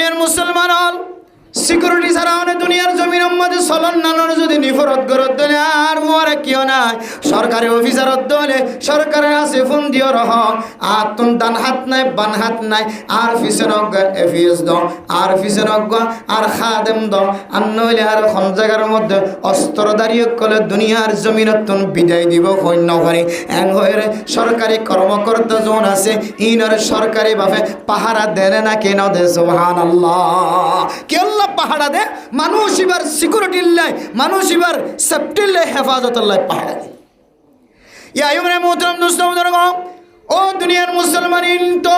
দুনিয়ার মুসলমান হল সিকিউরিটি ছাড়া অনেক দুনিয়ার জমিনের মধ্যে চলন নানোর যদি নিফরত গরত দলে আর মোয়ারে কিয় নাই সরকারি অফিসারত দলে সরকারের আছে ফোন দিও রহ আর তুন ডান হাত নাই বান হাত নাই আর ফিসনক এফিএস দ আর ফিসনক আর খাদেম দ আর নইলে আর কোন জায়গার মধ্যে অস্ত্র দাঁড়িয়ে কলে দুনিয়ার জমিনত তুন বিদায় দিব সৈন্য করে এন হয়ে সরকারি কর্মকর্তা জন আছে ইনর সরকারি ভাবে পাহারা দেয় না কেন দে সুবহানাল্লাহ কে আল্লাহ পাহারা দে মানুষ এবার সিকিউরিটি লাই মানুষ এবার সেফটি লাই হেফাজত লাই পাহারা দে ইয়া ইমরে মোহতরম দোস্ত বুজুর্গ ও দুনিয়ার মুসলমানিন তো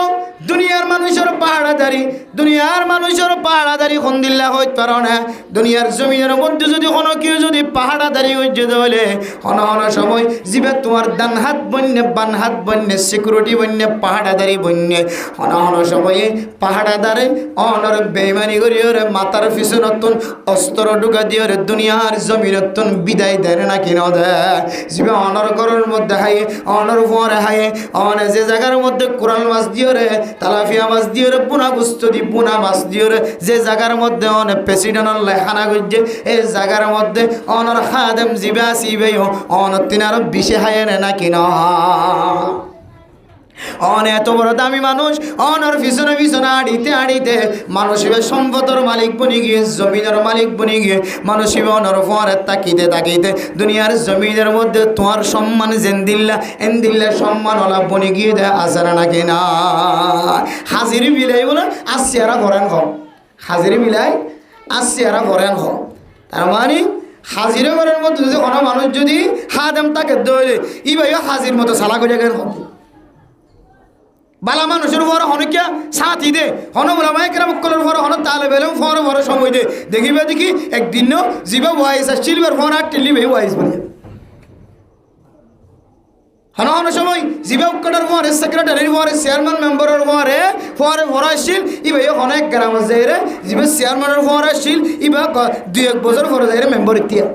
দুনিয়ার মানুষের পাহারাদারি দুনিয়ার মানুষের পাহারাদারি খন্দিল্লা হইতে পারো না দুনিয়ার জমিনের মধ্যে যদি কোনো কেউ যদি পাহারাদারি হইতে হলে হন সময় জিবে তোমার ডান হাত বন্যে বান হাত বন্যে সিকিউরিটি বন্যে পাহারাদারি বন্যে হন সময়ে পাহারাদারে অনর বেইমানি করিও রে মাতার পিছনতুন অস্ত্র ঢুকা দিও রে দুনিয়ার জমিনতুন বিদায় দেয় না কিনা দেয় জিবে অনর ঘরের মধ্যে হাইয়ে অনর পরে হাইয়ে যে জায়গার মধ্যে কোরাল মাছ দিও রে তালাফিয়া মাছ দিও রে পোনা গুস্ত দি পোনা মাছ দিও রে যে জায়গার মধ্যে অনেক প্রেসিডেন্টর লেখানা করছে এই জায়গার মধ্যে অনর খাদেম জিবে আসিবে অনর তিনার বিষে হায় না কিনা এত বড় দামি মানুষ অনর পিছনে পিছনে আড়িতে মানুষ সম্পদের মালিক বনি গিয়ে জমিনের মালিক বনি গিয়ে মানুষ অনর ফরে তাকিতে দুনিয়ার জমিনের মধ্যে তোমার সম্মান যেন দিল্লা এন দিল্লা সম্মান ওলা বনি গিয়ে দেয় আসারা নাকি না হাজিরি বিলাই বলে আসিয়ারা ভরেন হ হাজিরি বিলাই আসিয়ারা ভরেন হ তার মানে হাজিরা ঘরের মধ্যে যদি কোনো মানুষ যদি হাদেম তাকে দইলে ই ভাই হাজির মতো সালা করে গেল বালা মানুষের উপর হনকিয়া সাথী দে হন ওলামায়ে কেরাম কলের উপর হন তালেব ইলম ফর সময় দে দেখিবে দেখি একদিন জিবা ওয়াইস আসছিলবার ফোন আর টেলিবে ওয়াইস বলে হন সময় জিবা উকটার উপর সেক্রেটারির উপর চেয়ারম্যান মেম্বারের উপর ফর আসছিল ইবে অনেক গ্রাম যাইরে জিবা চেয়ারম্যানের উপর আসছিল ইবা 2-1 বছর পরে যাইরে মেম্বার ইতিয়া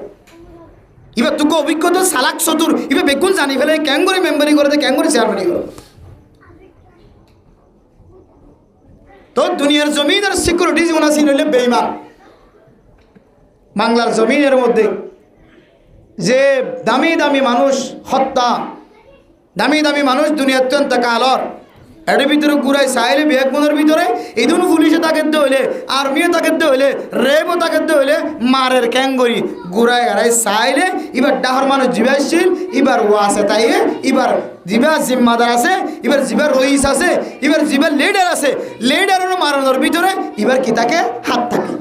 ইবা তোকে অভিজ্ঞতা সালাক চতুর ইবা বেগুন জানি ফেলে কেন করে মেম্বারি করে কেন করে চেয়ারম্যানই করে তো দুনিয়ার জমিনের সিকিউরিটি যেমন আছে নইলে বেঈমান বাংলার জমিনের মধ্যে যে দামি দামি মানুষ হত্যা দামি দামি মানুষ দুনিয়া অত্যন্ত কালর এর ভিতরে ঘুরাই চাইলে বেগুনের ভিতরে ইদুন পুলিশে তাকে হইলে আর্মিও তাকে হইলে রেবও তাকে হইলে মারের ক্যাঙ্গরি ঘুরাই এরাই চাইলে এবার ডাহর মানুষ জিবে আসছিল এবার ও আছে তাই এবার জিবা জিম্মাদার আছে এবার জিবার রইস আছে এবার জিবার লিডার আছে লিডারের মারানোর ভিতরে এবার কি তাকে হাত থাকে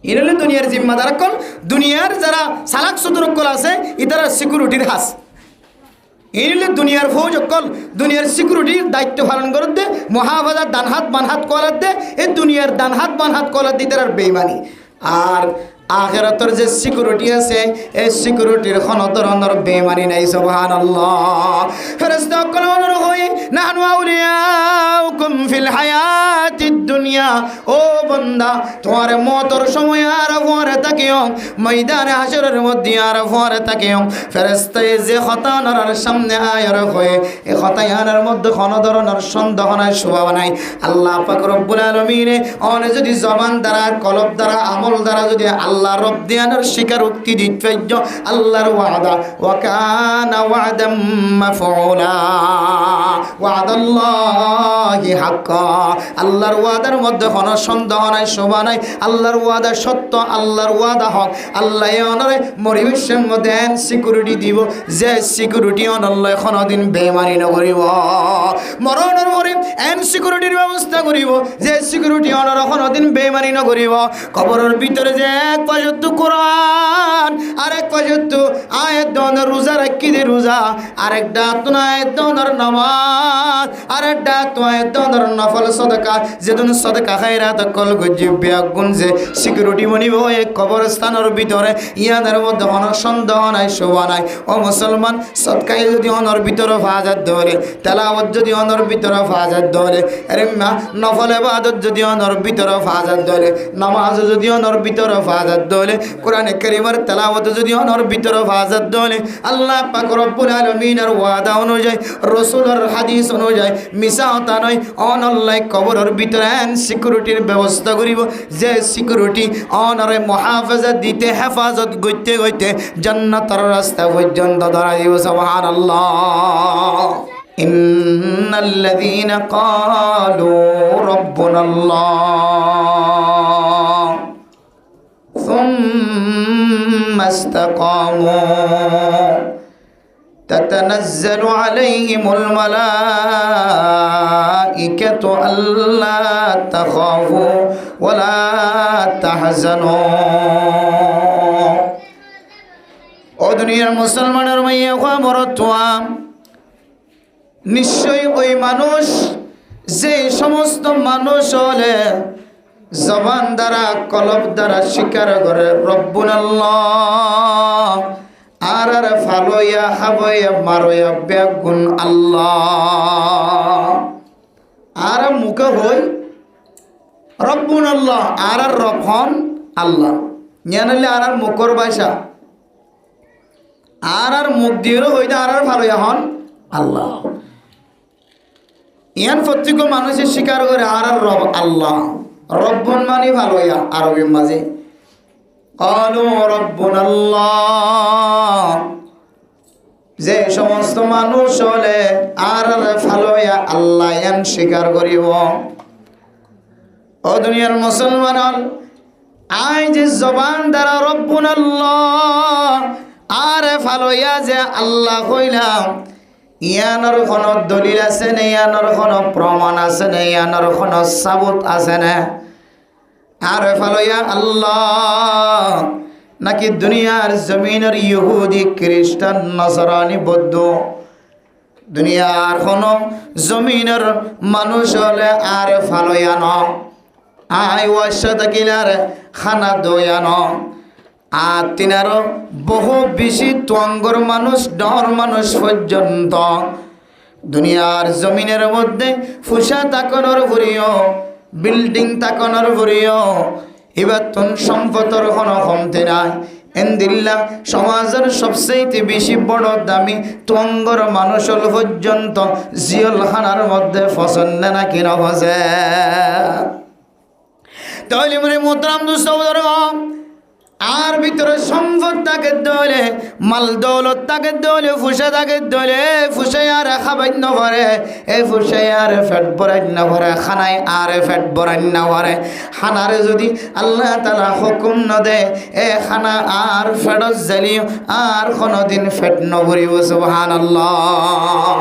এর দুনিয়ার জিম্মাদার কল দুনিয়ার যারা সালাক চতুরকল আছে ইতারা সিকিউরিটির হাস এই দুনিয়ার ফৌজ অকল দুনিয়ার সিকিউরিটির দায়িত্ব পালন করতে মহাবাজার ডান হাত বান হাত কলার দে এই দুনিয়ার ডান হাত বান হাত কলার দিতে আর বেইমানি আর আখিরাতের যে সিকিউরিটি আছে এই সিকিউরিটির কোনো ধরনের বেইমানি নাই সুবহানাল্লাহ ফেরেশতা অকল অনুর হই নাহনু আউলিয়াউকুম ফিল হায়াতিদ দুনিয়া ও বান্দা তোমার মওতের সময় আর পরে তাকিও ময়দানে হাশরের মধ্যে আর পরে তাকিও ফেরেশতা যে খতানার সামনে আয়ার হয়ে এই খতায়ানের মধ্যে কোনো ধরনের সন্দেহ নাই শোভা নাই আল্লাহ পাক রব্বুল আলামিন অনে যদি জবান দ্বারা কলব দ্বারা আমল দ্বারা যদি আল্লাহ রব দিয়ানোর স্বীকারোক্তি দিতে আল্লাহর ওয়াদা ওয়া কানা ওয়াদাম মাফউলা ওয়াদাল্লাহি হাক্কা আল্লাহর ওয়াদার মধ্যে কোনো সন্দেহ নাই শোভা নাই আল্লাহর ওয়াদা সত্য আল্লাহর ওয়াদা হক আল্লাহ অনরে পরিবেশের মধ্যে সিকিউরিটি দিব যে সিকিউরিটি অনল্লাহ কোনোদিন বেমানি নকরিব মরণের পরে এন সিকিউরিটির ব্যবস্থা করিব যে সিকিউরিটি অনর কোনোদিন বেমানি নকরিব কবরের ভিতরে যে এক পাশত কোরআন আরেক পাশত আয়াত দনের রোজা রাখি দে রোজা আরেকটা তো আয়াত দনের নামাজ আরেকটা তো আয়াত দনের নফল সদকা যেদিন সদকা খায়রাত কল গজিবে গুণ যে সিকিউরিটি বনিব এই কবরস্থানের ভিতরে ইয়াদের মধ্যে কোনো সন্দেহ নাই শোভা নাই ও মুসলমান সদকায় যদি অনর ভিতরে ফাজাত ধরে তেলাওয়াত যদি অনর ভিতরে ফাজাত ধরে আরে নফল ইবাদত যদি অনর ভিতরে ফাজাত ধরে নামাজ যদি অনর ভিতরে ফাজাত ধরে কোরআনে কারীমের তেলাওয়াত যদি অনর ভিতরে ফাজাত ধরে আল্লাহ পাক রব্বুল আলামিনের ওয়াদা অনুযায়ী রাসূলের হাদিস অনুযায়ী মিছা কথা নয় অনল্লাহ কবরের ভিতরে সিকিউরিটির ব্যবস্থা করিব, যে সিকিউরিটি অনরে মুহাফাজত দিতে হেফাজত করতে করতে জান্নাতের রাস্তা পর্যন্ত ধরা দিব। সুবহানাল্লাহ। ইন্নাল্লাযীনা ক্বালু রাব্বুনাল্লাহ সুম্মা ইসতাকামু تتنزل عليهم الملائكة ألا تخافوا ولا تحزنوا। ও দুনিয়ার মুসলমানের মাইয়া খবরতোয়া, নিশ্চয়ই ওই মানুষ, যে সমস্ত মানুষ হলে জবান দ্বারা কলব দ্বারা স্বীকার করে রব্বুনাল্লাহ, আর ফালইয়া হাবইয়া মারইয়া বেগুন আল্লাহ, আর মুখে হই রব্বুনাল্লাহ, আর রফন আল্লাহ, জানলে আর মুখর ভাষা, আর মুখ দিয়ে হইতে আর ফালইয়া হন আল্লাহ। ইয়ান প্রত্যেক মানুষের স্বীকার করে আর রব আল্লাহ, রব্বুন মানে ফালইয়া আরবির মাঝে ক্বালু রাব্বুনাল্লাহ, যে সমস্ত মানুষ হলে আর ফালইয়া আল্লাহ ইয়ান স্বীকার করিব। ও দুনিয়ার মুসলমান, আই যে জবান দ্বারা রব্বুনাল্লাহ আর ফালইয়া যে আল্লাহ কইলাম, ইয়ানোর কোনো দলিল আছে না, ইয়ানোর কোনো প্রমাণ আছে না, ইয়ানোর কোনো সাবুত আছে না? আর ফালইয়া আল্লাহ নাকি দুনিয়ার জমিনের ইহুদি খ্রিস্টান নসরানি বৌদ্ধ, দুনিয়ার কোনো জমিনের মানুষ হলে আর ফালইয়া ন, আই ওয়াশা থাকিলার খানা দয়া ন, আর তিনারও বহু বেশি তঙ্গর মানুষ ডর মানুষ পর্যন্ত দুনিয়ার জমিনের মধ্যে ফুসা তাকানোর ভরিও, বিল্ডিং তাকানোর ভরিও, এবার তুন সম্পদর কোনো কমতি নাই। এন্দিল্লা সমাজের সবচেয়ে বেশি বড় দামি তঙ্গর মানুষ পর্যন্ত জিয়লখানার মধ্যে পছন্দ না কিনা বসে। তাহলে মানে মোহতারাম দোস্ত, আর ভিতরে সম্পদ তাকে দলে, মাল দৌলত তাকে দলে, ফুসে তাকে দলে, ফুসে আর খাবাই না ভরে, এই ফুসে আর ফেট ভরাই না ভরে, খানায় আর ফেট ভরাই না ভরে। খানারে যদি আল্লাহ তাআলা হুকুম ন দে, এ খানা আর ফেটত জ্বালিও আর কোনোদিন ফেট নভরিব। সুবহানাল্লাহ।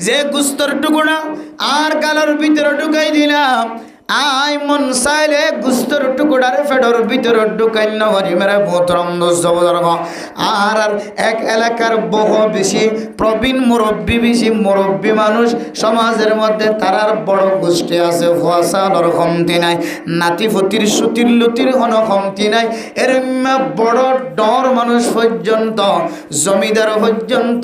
যে গুস্তর টুকুরা আর কালার ভিতরে ঢুকাই দিলাম, আই মন চাইলে গুস্তর টুকুরার ফেডর ভিতরে ঢুকাই নভরি মেরে মোহতরম দোস্ত বুজুর্গ। আর এক এলাকার বহু বেশি প্রবীণ মুরব্বী, বেশি মুরব্বী মানুষ সমাজের মধ্যে তারার বড় গোষ্ঠী আছে, ফসালর কমতি নাই, নাতি ফতির সুতির লুতির কোনো কমতি নাই। এরম বড় ডর মানুষ পর্যন্ত, জমিদার পর্যন্ত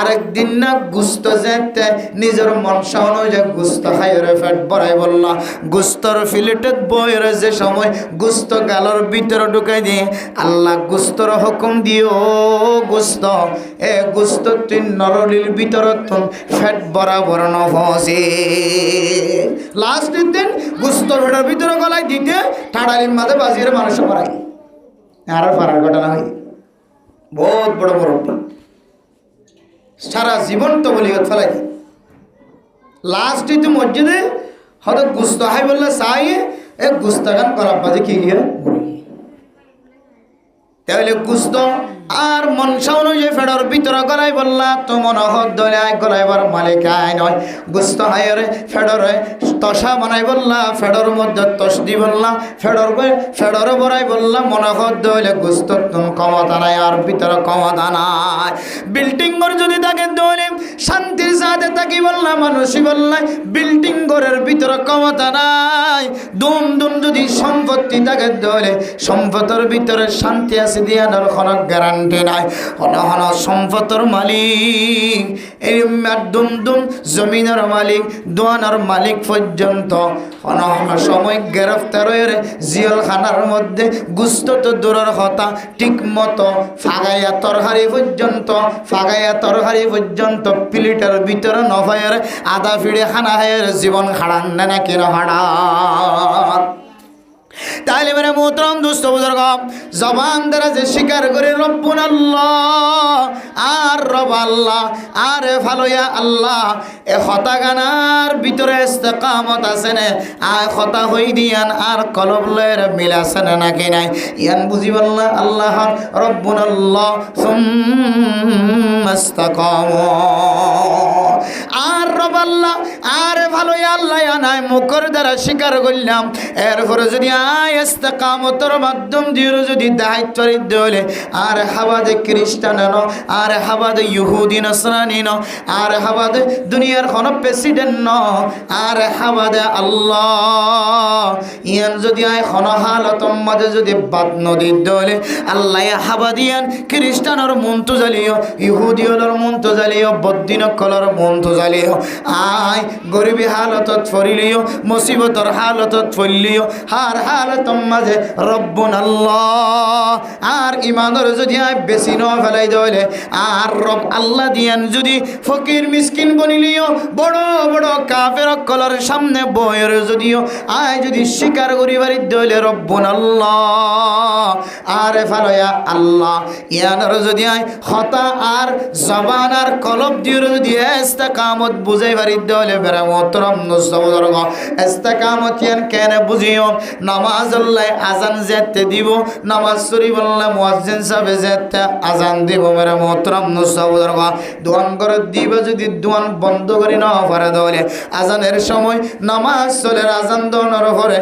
আরেকদিন না গুস্ত যেতে নিজের মনসা অনুযায়ী গুস্ত খাইরে ফেট ভরাই বললা, গুস্তর ফিলেটেড বইয়ের যে সময় গুস্ত গালর ভিতরে ঢুকাই দিয়ে আল্লাহ গুস্তর হুকুম দিও, গুস্ত এ গুস্ত তুই নরলির ভিতরে তুন ফেট বরাবর নফসে। লাস্টের দিন গুস্ত ফেটার ভিতরে গলায় দিতে ঠাড়ালির মাঝে বাজিয়ে মানুষ পারাই আর পারার ঘটনা হয়। বহুত বড় মুরব্বী সারা জীবন তো বলি ফেলাই দি, লাস্টে তো মসজিদে হয়তো গুস্ত হাই বললে চাই এ গুস্তাগান করার বাজে কি গিয়ে তাহলে গুস্ত আর মনসা অনুযায়ী ফেডর ভিতরে গলাই বললা তো মনে হত ধরে গলাইবার মালিক আয় নয়, গুস্ত হাইরে ফেডরে তসা বানাই বললা, ফেডর মধ্যে তস দি বললা, ফেডরে বড়াই বললা, মনে হত ধরে গুস্ত তুমি ক্ষমতা নাই আর ভিতরে ক্ষমতা নাই। বিল্ডিং ঘর যদি তাকে ধরে শান্তির সাথে তাকি বললা, মানুষই বললা বিল্ডিং ঘরের ভিতরে ক্ষমতা নাই। দুম দুম যদি সম্পত্তি তাকে ধরে সম্পদের ভিতরে শান্তি আছে দিয়ানোর কোনো গ্যারান্টি গ্যারান্টি নাই হন হন সম্পদের মালিক এই দুম দুম জমিনের মালিক দোয়ানার মালিক পর্যন্ত হন হন সময় গ্রেফতারের জিয়ালখানার মধ্যে গুস্ত তো দূরের কথা ঠিক মতো ফাগাইয়া তরহারি পর্যন্ত প্লেটের ভিতরে নফায়ের আধা ফিড়ে খানা হায়ের জীবন খাড়ান না কিনা হাড়া তাইলে মেরে মোহতরম দোস্ত বুজুর্গ জবান দ্বারা যে স্বীকার করে রব্বুন আল্লাহ আর রব আল্লাহ আরে ভালোয়া আল্লাহ এ হতা গানার ভিতরে ইস্তেকামত আছে না আর হতা হই দিয়ান আর কলব লয়ের মিল আছে না নাকি নাই ইয়ান বুঝিব আল্লাহ রব্বুন আল্লাহ সুম্মা ইস্তাকামু আর রব আল্লাহ আরে ভালোয়া আল্লাহ নাই মুখের দ্বারা স্বীকার করলাম এরপরে যদি ইস্তেকামতের মাধ্যম দিয়ে যদি দায়িত্ব দিলে আর হাবাদে খ্রিস্টান ন আর হাবাদে ইহুদি নসরানি ন আর হাবাদে দুনিয়ার কোনো প্রেসিডেন্ট ন আর হাবাদে আল্লাহ ইয়ান যদি কোনো হালতর মাঝে যদি বাদ নদী দলে আল্লাহ হাবাদিয়ান খ্রিস্টানের মন তো জ্বালিও ইহুদিওর মন তো জ্বালিও বদ্দিনকলর মন তো জ্বালিও গরিবী হালতত ফরিলিও মুসিবতর হালতত ফলিও হার হালতর মাঝে রব্বুন আল্লাহ আর ইমানের যদি বেশি ন ফেলাই দলে আর রব আল্লাহ দিয়ান যদি ফকির মিসকিন বনিলিও বড় বড় কাফের কলর সামনে বয়ের যদিও যদি স্বীকার করিবার দলে রব্বুন আল্লাহ আরে ফালয়া আল্লাহ ইয়ানের যদি হতা আর জবান আর কলব দিয়ে যদি ইস্তেকামত বুঝাইবার দলে বেড়া মোহতরম নসবুজুর্গ ইস্তেকামত ইয়ান কেন বুঝিও নামাজ আল্লাহ আজান যেতে দিব নামাজ শরীফ আল্লাহ মুয়াজ্জিন সাহেব যেতে আজান দিব মেরে মোহতরম নসবুজুর্গ দোয়ান করে দিব যদি দোয়ান বন্ধ করি না পারে দলে আজানের সময় নামাজ চলে আজান দোয়ানোর পরে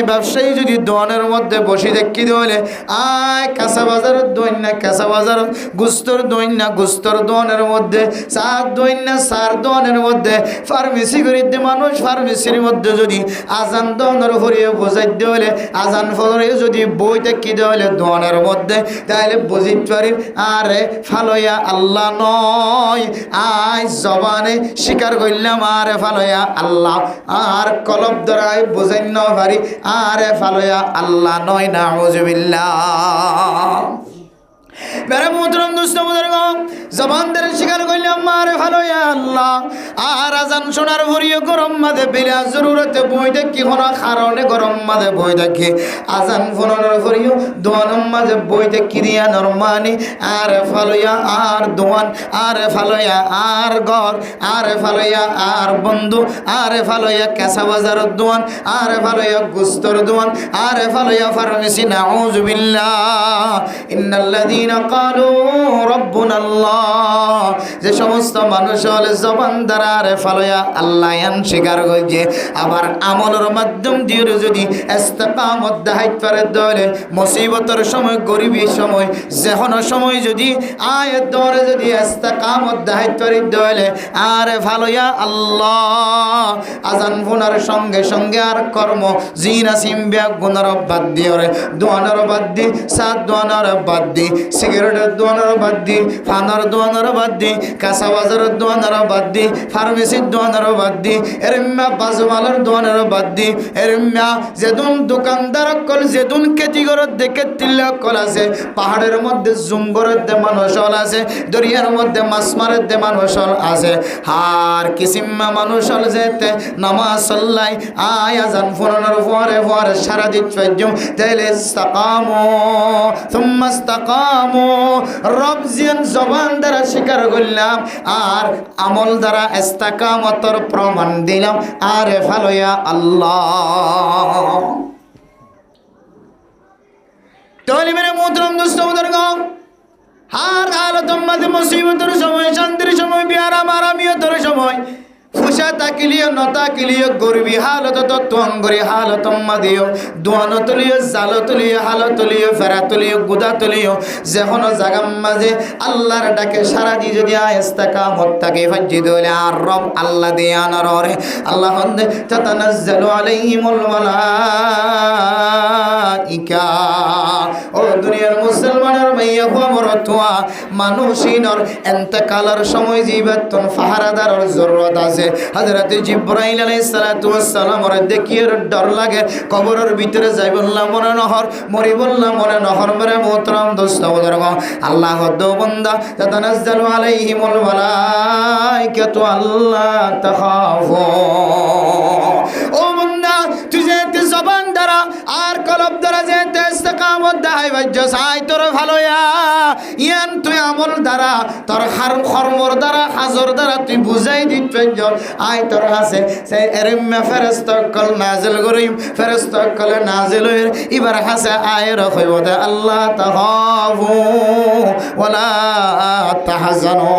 ব্যবসায়ী যদি দোয়ানের মধ্যে বসে দেখি দলে কাঁচা বাজারের দোয়ান না কাঁচা বাজার গুস্তর দোয়ান না গুস্তর দোয়ানের মধ্যে চার দোয়ান না চার দোয়ানের মধ্যে ফার্মেসি করি মানুষ ফার্মেসির মধ্যে যদি আজান দোয়ানোর পরে বোঝাই হলে আজান ফলে যদি বই দেখি হলে দোয়ানের মধ্যে তাহলে বুঝিতে পারি আরে ফালয়া আল্লাহ নয় জবানে স্বীকার করলাম আরে ফালয়া আল্লাহ আর কলব দ্বারাই বুঝাই ন পারি আরে ফালয়া আল্লাহ নয় নাউযুবিল্লাহ মেরে মোহতরম দোস্ত বুজুর্গ জবান দ্বারা স্বীকার করলাম আরে ফালয়া আল্লাহ আর আজান শোনার ভরিও গরম মাঝে বেলা জরুরতে বই দেখি কোনো কারণে গরম মাঝে বই দেখি আজান ফোনানোর ভরিও দোয়ানোর মাঝে বই দেখি দিয়া নরমানি আরে ফালয়া আর দোয়ান আরে ফালয়া আর ঘর আরে ফালয়া আর বন্ধু আরে ফালয়া কেঁচা বাজারের দোয়ান আরে ফালয়া গুস্তর দোয়ান আরে ফালয়া ফার্মেসি নাউযুবিল্লাহ ইন্নাল্লাযীনা ক্বালু রাব্বুনা আল্লাহ যে সমস্ত মানুষ হলে জবান দ্বারা আরে ফালয়া আল্লাহ ইয়ান স্বীকার করছে আবার আমলের মাধ্যম দিয়ে যদি ইস্তেকামত দাহাইত পারে দলে মুসিবতের সময় গরিবীর সময় যেকোনো সময় যদি আয়াত ধরে যদি ইস্তেকামত দাহাইত পারে দলে আরে ফালয়া আল্লাহ আজান ফোনার সঙ্গে সঙ্গে আর কর্ম জিনা সিমবিয়া গুনার বাদ দিয়ে দোয়ানোর বাদ দি সাত দোয়ানোর বাদ দি সিগারেটের দোয়ানোর বাদ দি ফানার দোয়ানোর বাদ দি কাঁচা বাজারের দোয়ানোর বাদ দি ফার্মেসির দোয়ানোর বাদ দি এরম্যা বাজওয়ালার দোয়ানোর বাদ দি এরম্যা যেদুন দোকানদার কল যেদুন কেতিগরত দেখে তিল্লা কল আছে পাহাড়ের মধ্যে জুম্বরের দে মানুষ আছে দরিয়ার মধ্যে মাছ মারের দে মানুষ আছে আর কিসিম্মা মানুষ যেতে নামাজ সাল্লাই আজান ফোনানোর পরে পরে সারা দিন ফেজুম তাইলে ইস্তাকামু সুম্মা ইস্তাকামু রব জিয়ান জবান দ্বারা স্বীকার করলাম আর আমল দ্বারা ইস্তাকামতর প্রমাণ দিলাম আরে ফালয়া আল্লাহ তাহলে মেরে মোহতরম দোস্ত বুজুর্গ হার হালতর মাঝে মুসিবতের সময় শান্তির সময় বিয়ারাম আরামিয়তের সময় ফুসা তাকিলিও নতাকিলিও গরিবী হালত তঙ্গরি হালত মাদিও দোয়ানো তুলিও জালো তুলিও হালো তুলিও ফেরা তুলিও গুদা তুলিও যেকোনো জাগার মাঝে আল্লাহর ডাকে সারা দিয়ে যদি ইস্তেকামত থাকে ফাজ্জি দলে আর রব আল্লাহ দিয়ানার রে আল্লাহ হন্দে তাতানাজ্জালু আলাইহিমুল মালাইকা ও দুনিয়ার মুসলমানের মাইয়া মরত তোয়া মানুষিনর এন্তেকালের সময় জীবাত্তন ফাহারাদারর জরুরত আছে হযরত জিবরাইল আলাইহিস সালাতু ওয়াস সালাম ওরে দেখিয়ে ডর লাগে কবরের ভিতরে যাই বললাম মনে নহর মরি বললাম মনে নহর মেরে মোহতরম দোস্ত বুজুর্গ আল্লাহ দো বান্দা তাতানাজ্জালু আলাইহিমুল মালাইকাতু আল্লাহ তাখাফু ও বান্দা তুই যে জবান দ্বারা আর কলব দ্বারা যে ইস্তেকামত দেখাই বাজ্য চাই তোর ভালোয়া ইয়ান তুই আমল দ্বারা তোর কর্মর দ্বারা হাজর দ্বারা তুই বুঝাই দিত আই তোর আছে সে এরিম্মা ফেরেশতা কল নাজিল করিম ফেরেশতা কল নাজিল হইর এবার হাসে আয়ের হইব দে আল্লাহ তাখাফু ওয়ালা তাহজানু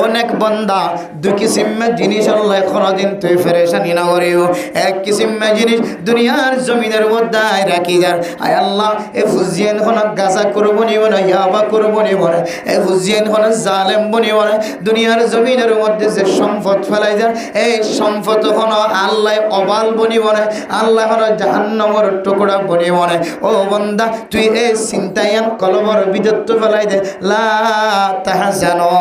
অনেক বান্দা দুই কিসিমের জিনিস আল্লাহ কোনদিন তুই ফেরেশানি না করিও এক কিসিমের জিনিস দুনিয়ার জমিনের মধ্যে রাখি যার আয় আল্লাহ এ ফুজিয়ান হন গাজা করব নিব না ইয়াবা করব নিব না এ ফুজিয়ান হন জালেম বনিব না দুনিয়ার জমিনের মধ্যে যে সম্পদ ফেলাই যার এই সম্পদ হন আল্লাহ অবাল বনিব না আল্লাহ হন জাহান্নামের টুকরা বনিব না ও বান্দা তুই এই চিন্তায়ান কলবর বিদত্ত ফেলাই দে লা তাহজানু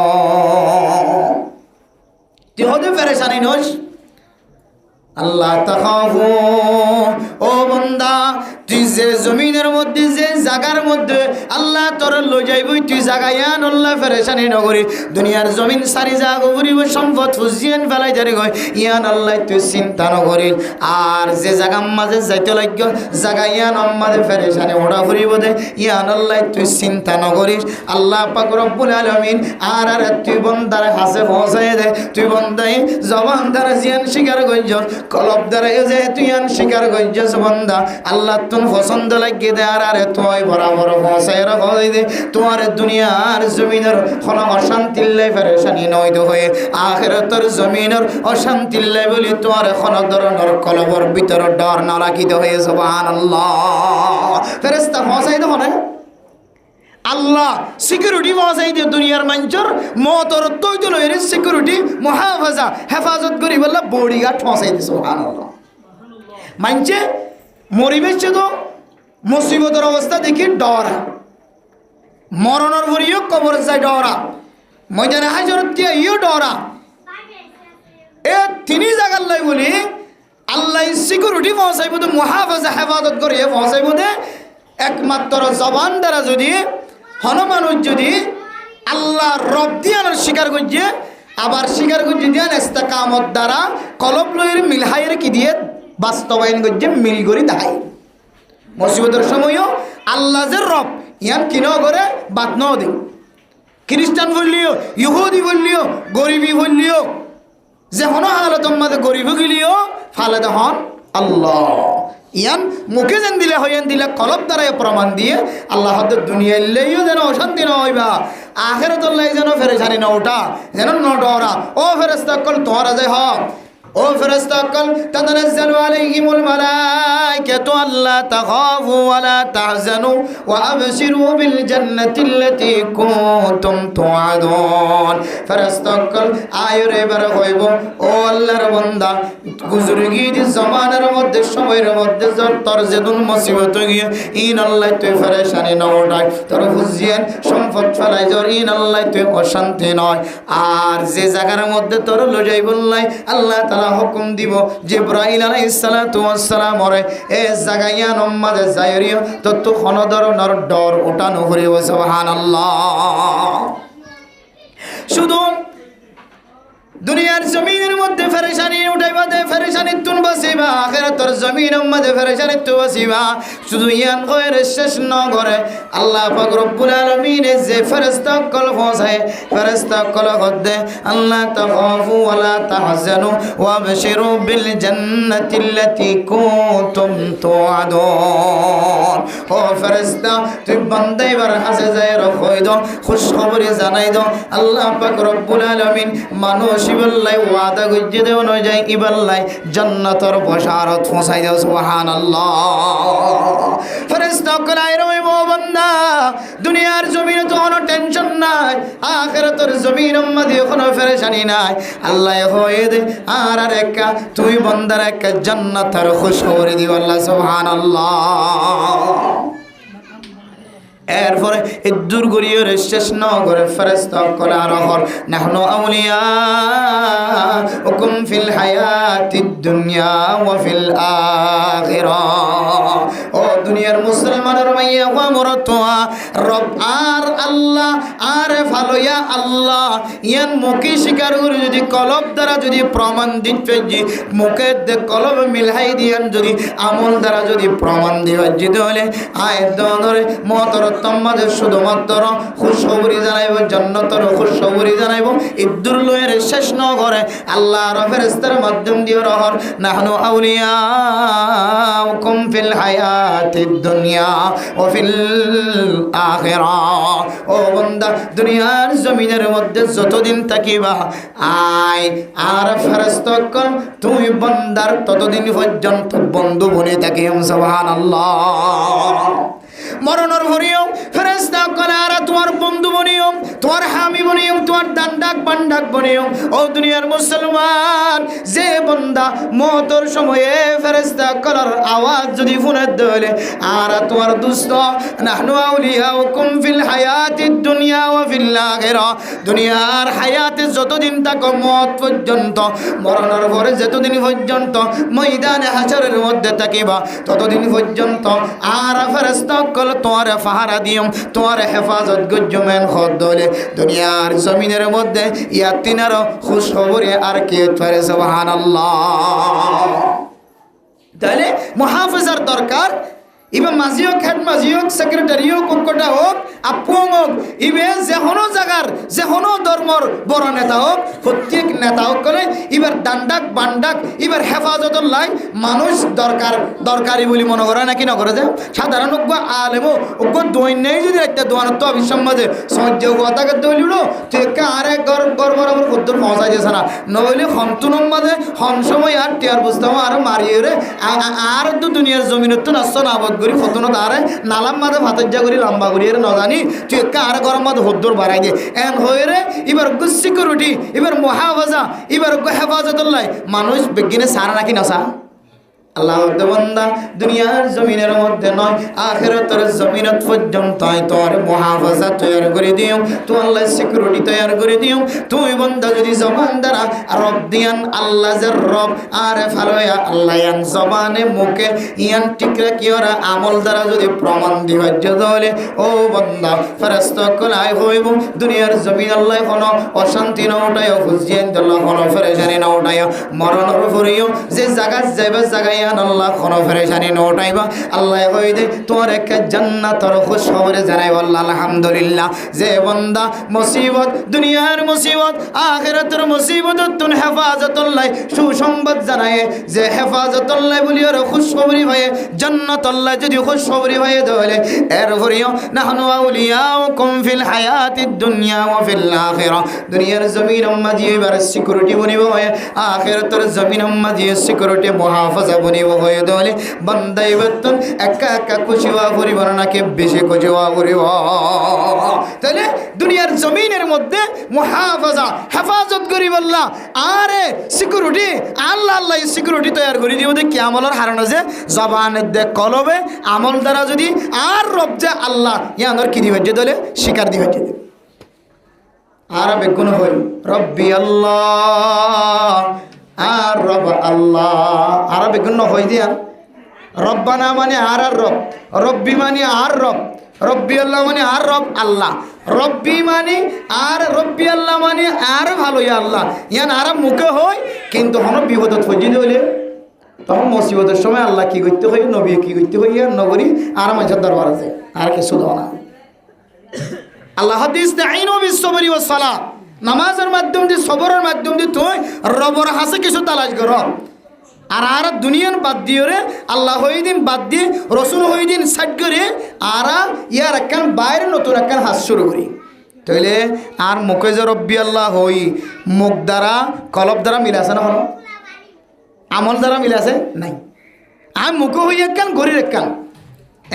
তুই হতে পেরেশানি নোস আল্লাহ তাখাফু ও বান্দা তুই যে জমিনের মধ্যে যে জায়গার মধ্যে আল্লাহ তোর লই যাইবই তুই জাগায়ান আল্লাহ ফেরেশানি নগরী দুনিয়ার জমিন সারি জাগো ঘুরিব সম্পদ ফুজিয়ান ফেলাই যারে গয় ইয়ান আল্লাহ তুই চিন্তা নগরী আর যে জায়গার মাঝে যাইতে লাগবে জাগায়ান আমাদের ফেরেশানি ওড়া ঘুরিব দে ইয়ান আল্লাহ তুই চিন্তা নগরিস আল্লাহ পাক রব্বুল আলামিন আর তুই বন্দার হাসে পৌঁছাই দে তুই বন্দাই জবান দ্বারা জিয়ান শিকার গইজ কলব দ্বারা যে তুই আন শিকার গইজ বন্দা আল্লাহ পছন্দ লাগিয়ে দে আর তুই বরাবর পৌঁছাই রাখই দে তোমার দুনিয়ার জমিনের কোনো অশান্তি লাই ফেরেশানি নইদ হয়ে আখিরাতের জমিনের অশান্তি লাই বলি তোমার কোনো ধরনের কলবর ভিতর ডর না রাখিতে হয়ে সুবহানাল্লাহ ফেরেশতা পৌঁছাই দে না আল্লাহ সিকিউরিটি পৌঁছাই দিয়ে দুনিয়ার মানুষের মতর তৈত লইরে সিকিউরিটি মুহাফাজা হেফাজত করি বললে বডিগার্ড পৌঁছাই দিয়ে সুবহানাল্লাহ মানছে মরিবেছে তো মুসিবতের অবস্থা দেখি ডরা মরণের ভরিও কবর যায় ডরা ময়দানে হাজরত দিয়ে ইও ডরা এ তিনি জায়গার লাই বলি আল্লাহ সিকিউরিটি পৌঁছাইব তো মুহাফাজা হেফাজত করে পৌঁছাইব দে একমাত্র জবান দ্বারা যদি হনুমানুষ যদি আল্লাহ রব দিয়ানোর স্বীকার করছে আবার স্বীকার করছে দিয়ে ইস্তেকামত দ্বারা কলব লইয়ের মিলহাইয়ের কি দিয়ে বাস্তবায়ন করছে মিল করি দেখাই মুসিবতের সময়ও আল্লাহ যে রব ইয়ান কিন করে বাদ ন দে খ্রিস্টান বললিও ইহুদি বললিও গরিবী বললিও যে হন হালত মাঝে গরিব গিলিও ফালে হন আল্লাহ ইয়ান মুখে যেন দিলে হইয়ান দিলে কলব দ্বারাই প্রমাণ দিয়ে আল্লাহ দুনিয়া এলেও যেন অশান্তি না হইবা আখেরাত যেন ফেরেশানি না ওঠা যেন ন ডরা ও ফেরেশতা কল তোরা যায় হক ও ফেরেশতা কল তাতানাজ্জালু আলাইহিমুল মালাইকাতু আল্লা তাখাফু ওয়া লা তাহজানু ওয়া আবশিরু বিল জান্নাতিল্লাতী কুনতুম তুআদুন ফেরেশতা কল আয়রে এবার হইব ও আল্লাহর বান্দা গুজরগি দি জামানার মধ্যে সময়ের মধ্যে তোর যেদিন মুসিবত গিয়ে ইন আল্লাহ তুই ফেরেশানি না ওঠাই তোর হুজিয়ান সম্পদ ফেলাই জর ইন আল্লাহ তুই অশান্তি নয় আর যে জায়গার মধ্যে তোর লজাই বললাই আল্লাহ হুকুম দিব জিবরাইল আলাইহিস সালাতু ওয়াস সালাম ওরে এ জাগাইয়া নম্মাদে যাইরিও তো খনদরনর ডর উঠানো হরিও সুবহানাল্লাহ শুধু দুনিয়ার জমিনের মধ্যে ফেরেশানি উঠাইবা দে ফেরেশানি তুন বাসিবা আখিরাতের জমিনের মধ্যে ফেরেশানি তু বাসিবা শুধু ইয়ান কইর শেষ ন করে আল্লাহ পাক রব্বুল আলামিন যে ফেরেশতা কল পৌঁছায় ফেরেশতা কল হদে আল্লাহ তাখাফু ওয়া লা তাহজানু ওয়া আবশিরু বিল জান্নাতিল্লাতী কুনতুম তুআদুন ও ফেরেশতা তুই বান্দাইবার হাসে যায় রখই দাও খুশখবরি জানাই দাও আল্লাহ পাক রব্বুল আলামিন মানুষ ইবাল্লাই ওয়াদা গজ্জে দেও নয় যায় ইবাল্লাই জান্নাতের বশারত পৌঁছাই দাও সুবহানাল্লাহ ফেরেশতা কলাই রইব বান্দা দুনিয়ার জমিনে তো কোনো টেনশন নাই আখিরাতের জমিনের মধ্যে কোনো ফেরেশানি নাই আল্লাহ হয়ে দে আর একা তুই বান্দার একা জান্নাতের খুশখবরি দিও আল্লাহ সুবহানাল্লাহ এরপরে ইদ্দুর গরিয়র শেষ নগরে ফেরেশতা কলার হর নাহনু আউলিয়া হুকুম ফিল হায়াতিদ দুনিয়া ওয়া ফিল আখিরাহ। ও দুনিয়ার মুসলমানের মাইয়া ওয়া মরতোয়া রব আর আল্লাহ আর ভালোয়া আল্লাহ ইয়ান মুখে স্বীকার করে যদি কলব দ্বারা যদি প্রমাণ দিতে মুখে কলব মিলাই দিয়ান যদি আমল দ্বারা যদি প্রমাণ দিবা যেতে হলে আয়াত ধরে মহতর তোমাদের শুধুমাত্র খুশখবরি জানাইব, জান্নাতের খুশখবরি জানাইব। ইদ্দুর লয়ের শেষ নগরে আল্লাহর ফেরেশতার মাধ্যম দিয়ে রহর নাহনু আউলিয়াউকুম ফিল হায়াতিদ দুনিয়া ওয়া ফিল আখিরাহ। ও বান্দা দুনিয়ার জমিনের মধ্যে যতদিন থাকিবা আয় আর ফেরেশতাগণ তুই বান্দার ততদিন পর্যন্ত বন্ধু বনে থাকি। সুবহানাল্লাহ। মরণের ভরিও ফেরেশতা কলারা তোমার বন্ধু বনিও, তোমার হামি বনিও, তোমার দান্ডাক বান্ডাক বনিও। ও দুনিয়ার মুসলমান, যে বান্দা মওতের সময়ে ফেরেশতা কলার আওয়াজ যদি শুনে দিলে আর তোমার দুস্ত নাহনু আউলিয়াউকুম ফিল হায়াতিদ দুনিয়া ওয়া ফিল আখিরাহ। দুনিয়ার হায়াতে যতদিন থাকো মওত পর্যন্ত, মরণের পরে যতদিন পর্যন্ত ময়দানে হাশরের মধ্যে থাকিবা ততদিন পর্যন্ত আর ফেরেশতা তোমার ফাহারা দিয়ম, তোমার হেফাজত গজ্জমেন খদ দলে দুনিয়ার জমিনের মধ্যে ইয়াতিনার খুশ খবরে আর কে পারে। সুবহানাল্লাহ। তাহলে মুহাফিজার দরকার। ইবে মাঝি হোক, হেড মাঝি হোক, সেক্রেটারি হোক, কোকটা হোক, আপুং হোক, ইবে যে কোনো জায়গার যে কোনো ধর্মর বড় নেতা হোক, প্রত্যেক নেতা হোক করে এবার দান্ডাক বান্ডাক এবার হেফাজতর লাই মানুষ দরকারি বলে মনে করে নাকি না করে যে সাধারণ হোক বা আলেমো ওগ দৈন্যাই যদি একটা দোয়ানত তো বিশ্বমাঝে সহ্য কথাকে দলিল তুই আরে গর বরাবর কদ্দুর পৌঁছাই দিয়েছে না নইলে হন্তুনম মাঝে হন সময় আর টিয়ার বুঝতাম আর মারিয়ে রে আর তো দুনিয়ার জমিনত তো নাচ না করি ফতনো তারে নালাম মাঝে ভাতজ্জা করি লম্বা করি এর নজানি তুই আর গরম মাঝে হদ্দুর বাড়াই দিয়ে এন হয়ে রে এবার সিকিউরিটি এবার মুহাফাজা এবার হেফাজতুল্লাহ মানুষ বিজ্ঞানে সারা নাকি না সা আল্লাহ বান্দা দুনিয়ার জমিনের মধ্যে নয় আখিরাতের জমিনত পর্যন্ত তোর মুহাফাজা তৈরি করে দিও, তুই আল্লাহ সিকিউরিটি তৈরি করে দিও। তুই বান্দা যদি জবান দ্বারা রব দিয়ান আল্লাহ যে রব আর ফালয়া আল্লাহ ইয়ান জবানে মুখে ইয়ান টিকরা কি ওরা আমল দ্বারা যদি প্রমাণ দিবা হলে ও বান্দা ফেরেশতা কলাই হইব দুনিয়ার জমিন আল্লাহ কোনো অশান্তি না উঠায়, খুঁজিয়েন আল্লাহ কোনো ফেরেশানি না উঠায়। মরণের পরেও যে জায়গা যাইবে জায়গায় আল্লাহ কোনো ফেরেশানি নোটাইবা আল্লাহ কইদে তোর একটা জান্নাতের খুশখবরে জানাইব আল্লাহ আলহামদুলিল্লাহ। যে বান্দা মুসিবত দুনিয়ার মুসিবত আখিরাতের মুসিবত তুন হেফাজতুল্লাহ সুসংবাদ জানায়, যে হেফাজতুল্লাহ বলি আর খুশখবরি হয় জান্নাতুল্লাহ যদি খুশখবরি হয় তাহলে এরপরেও নাহনু আউলিয়াউকুম ফিল হায়াতিদ দুনিয়া ওয়া ফিল আখিরাহ। দুনিয়ার জমিন মাঝে এবার সিকিউরিটি বনিব হয়, আখিরাতের জমিন মাঝে সিকিউরিটি মুহাফাজা বনিব হয়ে দলে বান্দাই বেতন একা একা খুশিওয়া পরিবার নাকি বেশি খুশিওয়া পরিব। তাহলে দুনিয়ার জমিনের মধ্যে মুহাফাজা হেফাজত করি বললা আরে সিকিউরিটি আল্লাহ আল্লাহ সিকিউরিটি তৈরি করে দিব কি আমলের হারানো যে জবান দে কলবে আমল দ্বারা যদি আর রব যে আল্লাহ ইয়ানোর কি দিবে যে দলে শিকার দিবে যে আর বেগুন হই রব্বি আল্লাহ আর রব আল্লাহ আর বেগুন হই দিয়ান রব্বানা মানে আর রব, রব্বি মানে আর রব, রব্বি আল্লাহ মানে আর রব আল্লাহ, রব্বি মানে আর রব্বি আল্লাহ মানে আর ভালো আল্লাহ ইয়ান আর মুখে হয় কিন্তু হন বিপদত ফজিদ হইলে তখন মুসিবতের সময় আল্লাহ কি করতে হয় নবী কি করতে হয় আর নগরী আর মানুষের দরবার আছে আর কিছু দাও না। আল্লাহ হাদিস তাইনু বিসবরি ওয়াস সালাহ নামাজের মাধ্যম দিয়ে সবরের মাধ্যম দিয়ে তুই রবর হাসে কিছু তালাশ কর আর দুনিয়ান বাদ দিয়ে রে আল্লাহ হইদিন বাদ দিয়ে রসুল হইদিন সাইড করে আর ইয়ার একখান বাইরে নতুন একখান হাস শুরু করি তাইলে আর মুখে যে রব্বি আল্লাহ হই মুখ দ্বারা কলব দ্বারা মিলাছে না হলো আমল দ্বারা মিলাছে নাই আর মুখে হই একখান গরির একখান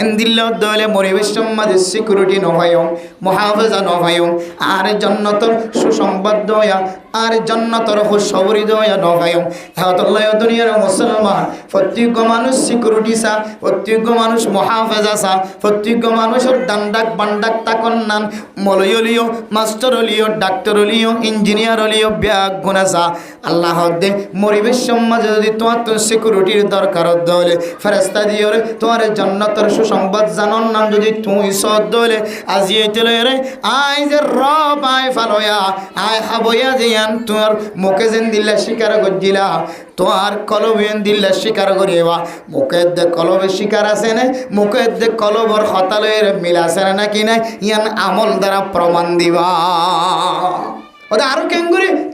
এন্দিল্লা দলে পরিবেশের মাঝে সিকিউরিটি নভায়ং মহাফেজা নভায়ং আর জন্নতর সুসংবাদ দয়া আর জন্নতর খুশখবরি দয়া নভায়ং হাতল্লাহ দুনিয়ার মুসলমান প্রত্যেক মানুষ সিকিউরিটি সা প্রত্যেক মানুষ মহাফেজা সা প্রত্যেক মানুষের দান্ডাক বান্ডাক তাকন্নান মলয়লিও মাস্টার হলিও ডাক্তার হলিও ইঞ্জিনিয়ার হলিও ব্যাগ গুণাসা আল্লাহ দে পরিবেশের মাঝে যদি তোমার তো সিকিউরিটির দরকার দলে ফেরেস্তা দিও রে তোমার জন্নতর সংবাদ জানন নাম যদি তুই সদ দলে আজিয়ে তেলে রে আই যে রব আই ফালয়া আই হাবয়া জিয়ান তোর মুখে যেন দিল্লা শিকার গজিলা তোমার কলবেন দিল্লা শিকার করিবা মুখের দে কলবে শিকার আছে না মুখের দে কলবর হতালের মিল আছে না নাকি নাই ইয়ান আমল দ্বারা প্রমাণ দিবা ওটা আরো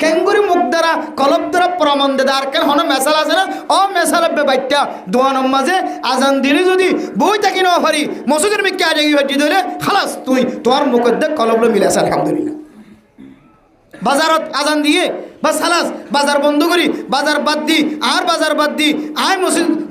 কেঙ্গুরি মুখ দ্বারা কলব দ্বারা প্রমাণ দেয় আর কেন হনো মেসাল আছে না ও মেসাল বাইটা দোয়ানোর মাঝে আজান দিলে যদি বই থাকি না পারি মসজিদের মিকে আজ ভাজি ধরে খালাস তুই তোমার মুখের দেখ কলবলো মিলে আছে আলহামদুলিল্লাহ বাজারত আজান দিয়ে বাস খালাস বাজার বন্ধ করি বাজার বাদ দি আর বাজার বাদ দি আয়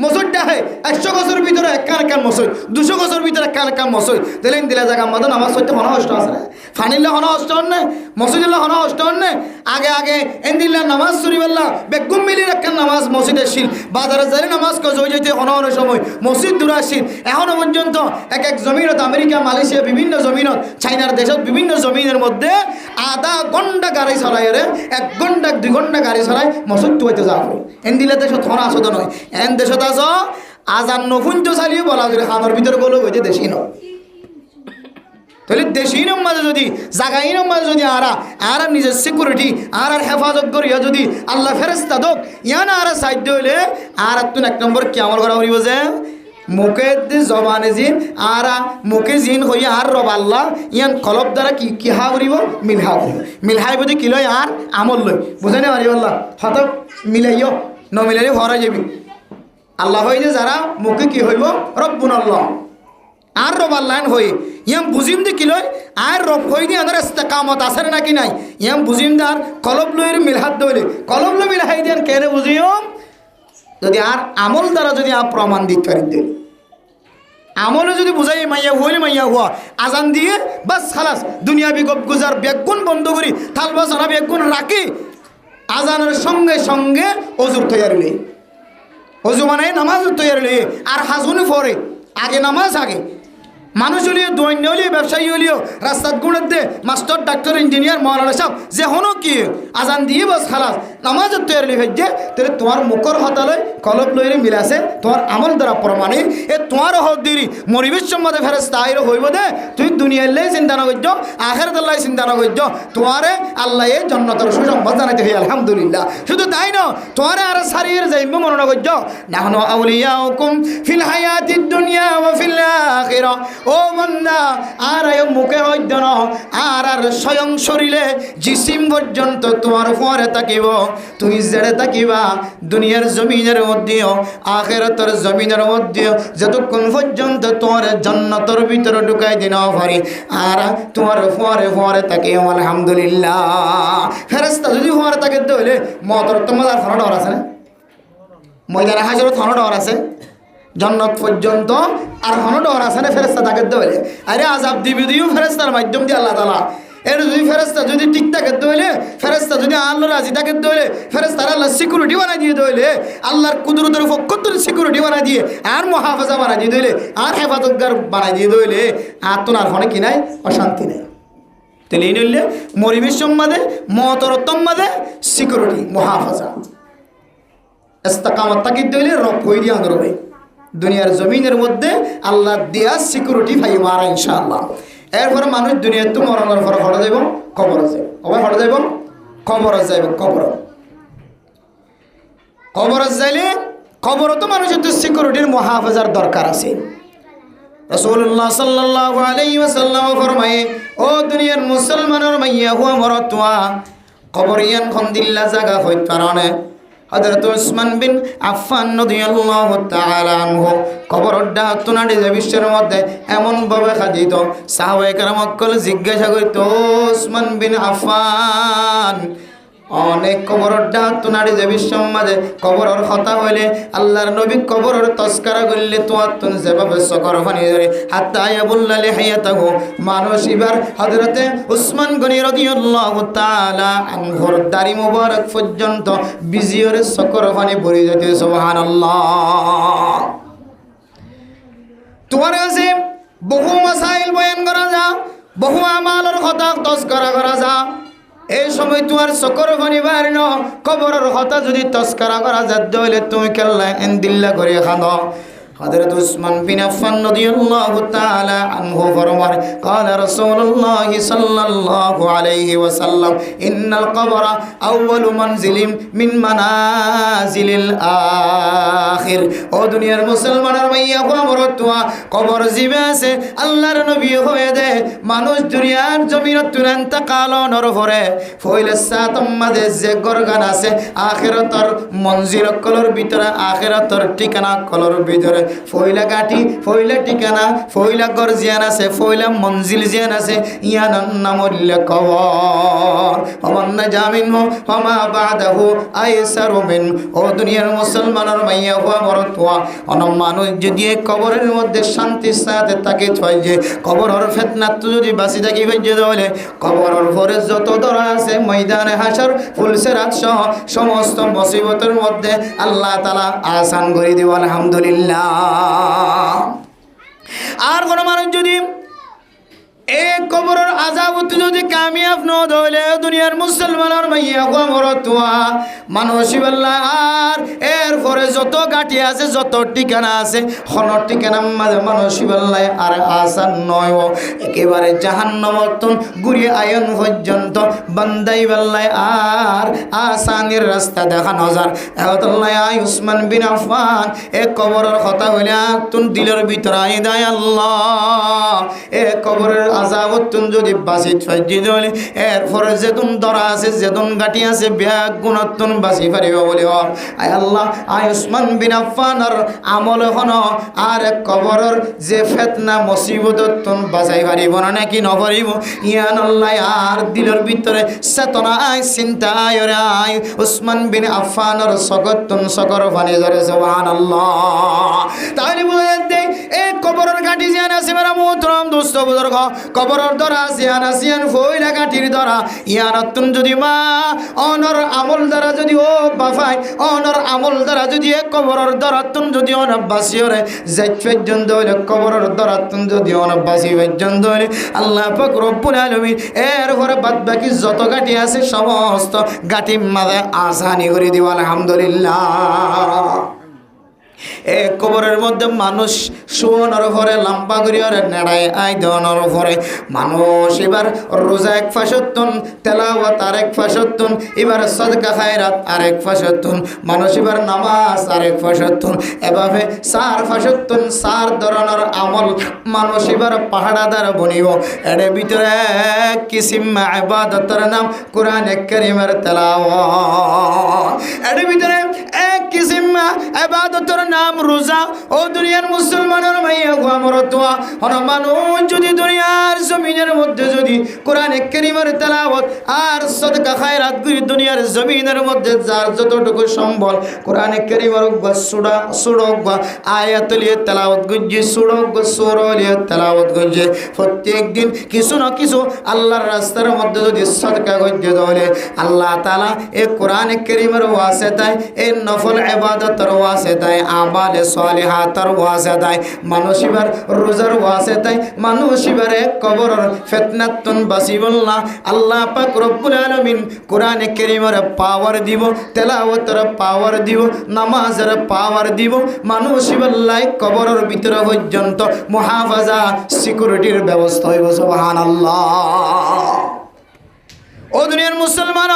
মসজিদটা হয় 100 গজের ভিতরে একখান মসজিদ 200 গজের ভিতরে একখান মসজিদ দিলেন দিলা জায়গা আমাদের নামাজ পড়তে হন কষ্ট আছে না ফানিল্লা হন কষ্ট হন না মসজিদুল্লাহ হন কষ্ট হন না আগে এন্দিল্লা নামাজ শরীফাল্লাহ বেগুম মিলির একখান নামাজ মসজিদের শিল বাজারে যাই নামাজ কজ হয়ে যেতে হন সময় মসজিদ দূর আসিল এখনো পর্যন্ত এক জমিনত আমেরিকা মালয়েশিয়া বিভিন্ন জমিনত চাইনার দেশত বিভিন্ন জমিনের মধ্যে আধা ঘন্টা গাড়ি চলাই রে 1 ঘন্টা 2 ঘন্টা গাড়ি চলাই মসজিদ তুইতে যাওয়া এন দিলে দেশত হন আসত নয় এন দেশত আস আজান নফুঞ্জ চালিয়ে বলা যদি খামার ভিতরে গেলো ওই যে দেশি নয় তাহলে দেশির মাঝে যদি জাগাইর মাঝে যদি আর নিজের সিকিউরিটি আর হেফাজত করিয়া যদি আল্লাহ ফেরেস্তা দোক ইয়ান আর সাহায্য হইলে আর তুমি 1 নম্বর কি আমল করা হইব যে মুখে জবানে জিন আর মুখে জিন হইয়া আর রব আল্লাহ ইয়ান কলব দ্বারা কি হা করিব মিলহাই বুঝি কি লয় আর আমল লয় বুঝে না পারি আল্লাহ হত মিলাইও নমিলাইও হরা যাবি আল্লাহ হইলে যারা মুখে কি হইব রব্বুন আল্লাহ আর রব আল্লাহ হই ইয়াম বুঝিম দে কি লয় আর রব হই দি আনার ইস্তেকামত আছে নাকি নাই ইয়াম বুঝিম দার কলব লয়ের মিলহাত দইলে কলব লো মিলহাই দেন কেনে বুঝিও যদি আর আমল দ্বারা যদি আর প্রমাণ দিতে পারি দেন আমলে যদি বুঝাই মাইয়া হইলে মাইয়া হুয়া আজান দিয়ে বাস খালাস দুনিয়া বিগপ গুজার বেগুন বন্ধ করি থালবা সারা বেগুন রাখি আজানের সঙ্গে সঙ্গে অজুর তৈরি লই অজু মানে নামাজ তৈরি লই আর হাজুনি পরে আগে নামাজ আগে মানুষ হলিও দৈন্য হলিও ব্যবসায়ী হলিও রাস্তার গুণের দে মাস্টার ডাক্তার ইঞ্জিনিয়ার মৌলানা সাহেব যে হনো কি আজান দিয়ে বস খালাস নামাজ তৈরি হয়েছে তাহলে তোমার মুখর হতালে কলব লইরে মিলাছে তোমার আমল দ্বারা প্রমাণে এ তোমার হক দেরি মরিবেশ সম্বন্ধে ফেরেস্তা আইর হইব দে তুই দুনিয়াল্লাই চিন্তা না করছ আখেরাত আল্লাহ চিন্তা না করছ তোমারে আল্লাহ এই জন্নতর সুসংবাদ জানাইতে হই আলহামদুলিল্লাহ শুধু তাই না তোমারে আর সারিয়ে যাইব মনে না করছ নাহনু আউলিয়াউকুম ফিল হায়াতিদ দুনিয়া ওয়া ফিল আখিরা ও বন্দা আর মুখে হইত না আর স্বয়ং শরীরে জিসিম পর্যন্ত তোমার উপরে থাকিব তুমি জেড়ে থাকিবা দুনিয়ার জমিনের মধ্যেও আখিরাতের জমিনের মধ্যেও যতক্ষণ পর্যন্ত তোমার জান্নাতের ভিতরে ঢুকাই দিন পারি আর তোমার উপরে থাকে আলহামদুলিল্লাহ ফেরেশতা যদি উপরে থাকে তাহলে মতর তোমার ফোন ডর আছে না ময়দানে হাজরত ফোন ডর আছে জন্নত পর্যন্ত আর হন ডর আছে না ফেরেস্তা তাকে দেবে আরে আজাব দিবি দিও ফেরেস্তার মাধ্যম দিয়ে আল্লাহ তাআলা এর যদি ফেরেস্তা যদি ঠিক থাকে দইলে ফেরেস্তা যদি আল্লাহ রাজি থাকে দইলে ফেরেস্তার আল্লাহ সিকিউরিটি বানাই দিয়ে দইলে আল্লাহর কুদরতের পক্ষ থেকে সিকিউরিটি বানাই দিয়ে আর মুহাফাজা বানাই দিয়ে দইলে আর হেফাজতগার বানাই দিয়ে দইলে আর তোনার হনে কি নাই অশান্তি নাই তাহলে এই নইলে মরিবেশ সম্মাদে মতরতম মাদে সিকিউরিটি মুহাফাজা ইস্তেকামত তাকি দইলে রব হই দিয়া আনরবে দুনিয়ার জমিনের মধ্যে আল্লাহ দিয়া সিকিউরিটি পাই মারা ইনশাআল্লাহ এরপরে মানুষ দুনিয়ার তো মরণের পরে হড়ে যাইব কবরে যাইব কবে হড়ে যাইব কবরে যাইব কবরে যাইলে কবরে তো মানুষের তো সিকিউরিটির মুহাফাজার দরকার আছে রাসূলুল্লাহ সাল্লাল্লাহু আলাইহি ওয়াসাল্লাম ফরমায়ে ও দুনিয়ার মুসলমানের মাইয়া হুয়া মরতুয়া কবরিয়ান খন্দিল্লা জায়গা হইত কারণে হযরত উসমান বিন আফফান রাদিয়াল্লাহু তাআলা আনহু কবরের ডাহাতুনাডি বিশ্বের মধ্যে এমন ভাবে খাদিত সাহাবায়ে কেরাম সকল জিজ্ঞাসা করিত উসমান বিন আফফান অনেক কবরের ডাক তুনারি যে বিশ্বের মাঝে কবরের কথা হইলে আল্লাহর নবী কবরের তস্করা করলে তোমার তুন যেভাবে সকর ফানি ধরে হাত্তা ইয়াবুল্লালি হায়াতাহু মানুষ এবার হযরতে উসমান গনি রাদিয়াল্লাহু তাআলা আনহুর দাড়ি মোবারক পর্যন্ত বিজিয়রে সকর ফানি ভরে যেতে সুবহানাল্লাহ। তোমার কাছে বহু মাসাইল বয়ান করা যা, বহু আমালের কথা তস্করা করা যা, এই সময় তোমার সকর ফানি বাইর ন কবরের কথা যদি তস্করা করা যাত হইলে তুমি কেল্লা এন্দিল্লা করে খানো। হযরত উসমান বিন আফফান রাদিয়াল্লাহু তাআলা আনহু ফরমান ক্বালা রাসূলুল্লাহ সাল্লাল্লাহু আলাইহি ওয়াসাল্লাম ইন্নাল কবরা আউয়ালু মানজিলিন মিন মানাজিলিল আখির। ও দুনিয়ার মুসলমানের মাইয়া কবরতুয়া কবর জিবে আছে আল্লাহর নবী হয়ে দে মানুষ দুনিয়ার জমিনত তুরান্ত কালনর পরে ফইলে সাতম মাঝে যে গরগান আছে আখিরাতর মঞ্জিল কলর ভিতরে আখিরাতর ঠিকানা কলর ভিতরে ফইলা গাটি ফইলা ঠিকানা ফইলা ঘর জিয়ান আছে ফইলা মঞ্জিল জিয়ান আছে ইয়ানার নাম হইল কবর। অমান্য জামিন হো হমা বাদাহু আইসারু মিন। ও দুনিয়ার মুসলমানের মাইয়া হওয়া মরতুয়া অন মানুষ যদি কবরের মধ্যে শান্তির সাথে তাকে থয় যে কবরের ফিতনাত যদি বাঁচি থাকি ভেজে দলে কবরের পরে যত দরা আছে ময়দানে হাসর ফুলসেরাত সহ সমস্ত মুসিবতের মধ্যে আল্লাহ তাআলা আসান করে দিব আলহামদুলিল্লাহ। আর কোন মানুষ যদি এক কবরের আযাবত যদি কামিয়াব ন হইলে দুনিয়ার মুসলমানের মাইয়া কবরতুয়া মানুষ বললা আর এরপরে যত গাটি আছে যত ঠিকানা আছে হনর ঠিকানার মাঝে মানুষ বললাই আর আসান নয় একেবারে জাহান্নামতন ঘুরে আয়ন পর্যন্ত বান্দাই বললাই আর আসানের রাস্তা দেখানো যার এতলাই আই উসমান বিন আফফান এক কবরের কথা হইলে তুন দিলের ভিতরে আই দেয় আল্লাহ এ কবরের আযাবতুন যদি বাঁচি ফাইজি দলে এরপরে যেতুন দরা আছে যেতুন গাটি আছে ব্যাগ গুণতুন বাঁচি পারিব বলি আয় আল্লাহ আয় উসমান বিন আফফানের আমল হন আর কবরের যে ফিতনা মুসিবততুন বাঁচাই পারিব না নাকি নপারিব ইয়ান আল্লাহ আর দিলের ভিতরে চেতনা আয় চিন্তা আয় রে আয় উসমান বিন আফফানের সকতুন সকর ফানি ধরে সুবহানাল্লাহ। তাহলে বুঝে দেই এই কবরের গাটি জিয়ান আছে মেরা মোহতরম দোস্ত বুজুর্গ কবরের দরা সিয়ান আসিয়ান ফইলা গাটির দরা ইয়ানাতুন যদি মা অনর আমল দ্বারা যদি ও বাফাই অনর আমল দ্বারা যদি এক কবরের দরাতুন যদি অনবাসিওরে যাইত পর্যন্ত হইলে কবরের দরাতুন যদি অনবাসি পর্যন্ত হইলে আল্লাহ পাক রব্বুল আলামিন এর ঘরে বাদ বাকি যত গাটি আছে সমস্ত গাটি মাঝে আসানি করে দিব আলহামদুলিল্লাহ। এক কবরের মধ্যে মানুষ শোয়ানোর পরে লম্বা করিয়া নেড়ায় আই দেওয়ানোর পরে মানুষ এবার রোজা এক ফাঁসত্তন তেলাওয়াত আর এক ফাঁসত্তন এবার সদকা খায়রাত আর এক ফাঁসত্তন মানুষ এবার নামাজ আর এক ফাঁসত্তন এভাবে চার ফাঁসত্তন চার ধরনের আমল মানুষ এবার পাহাড়াদার বনিব এর ভিতরে এক কিসিম ইবাদতের নাম কোরআনে কারীমের তেলাওয়াত এর ভিতরে এক কিসিম ইবাদতের নাম রোজা। ও দুনিয়ার মুসলমানের মাইয়া গোয়ামরতুয়া হন মানুষ যদি দুনিয়ার জমিনের মধ্যে যদি কোরআনে কারীমের তেলাওয়াত আর সদকা খায়রাত করে দুনিয়ার জমিনের মধ্যে যার যতটুকু সম্বল কোরআনে কারীমের সূরা সূরা আয়াতলিয়ে তেলাওয়াত গজ্জি সূরালিয়ে তেলাওয়াত গজ্জি প্রত্যেক দিন কিছু না কিছু আল্লাহর রাস্তার মধ্যে যদি সদকা গজ্জি দলে আল্লাহ তাআলা এই কোরআনে কারীমের ওয়াসিতায় এই নফল ইবাদতের ওয়াসিতায় আমালে সালিহাতের ওয়াসিতায় মানুষ এবার রোজার ওয়াসিতায় মানুষ এবার কবরের ফিতনাতুন বাঁচিবল্লাহ আল্লাহ পাক রব্বুল আলামিন কোরআনে কারীমের পাওয়ার দিব তেলাওয়াতের পাওয়ার দিব নামাজের পাওয়ার দিব মানুষ এবার কবরের ভিতরে পর্যন্ত মুহাফাজা সিকিউরিটির ব্যবস্থা হইব সুবহানাল্লাহ। ও দুনিয়ার মুসলমান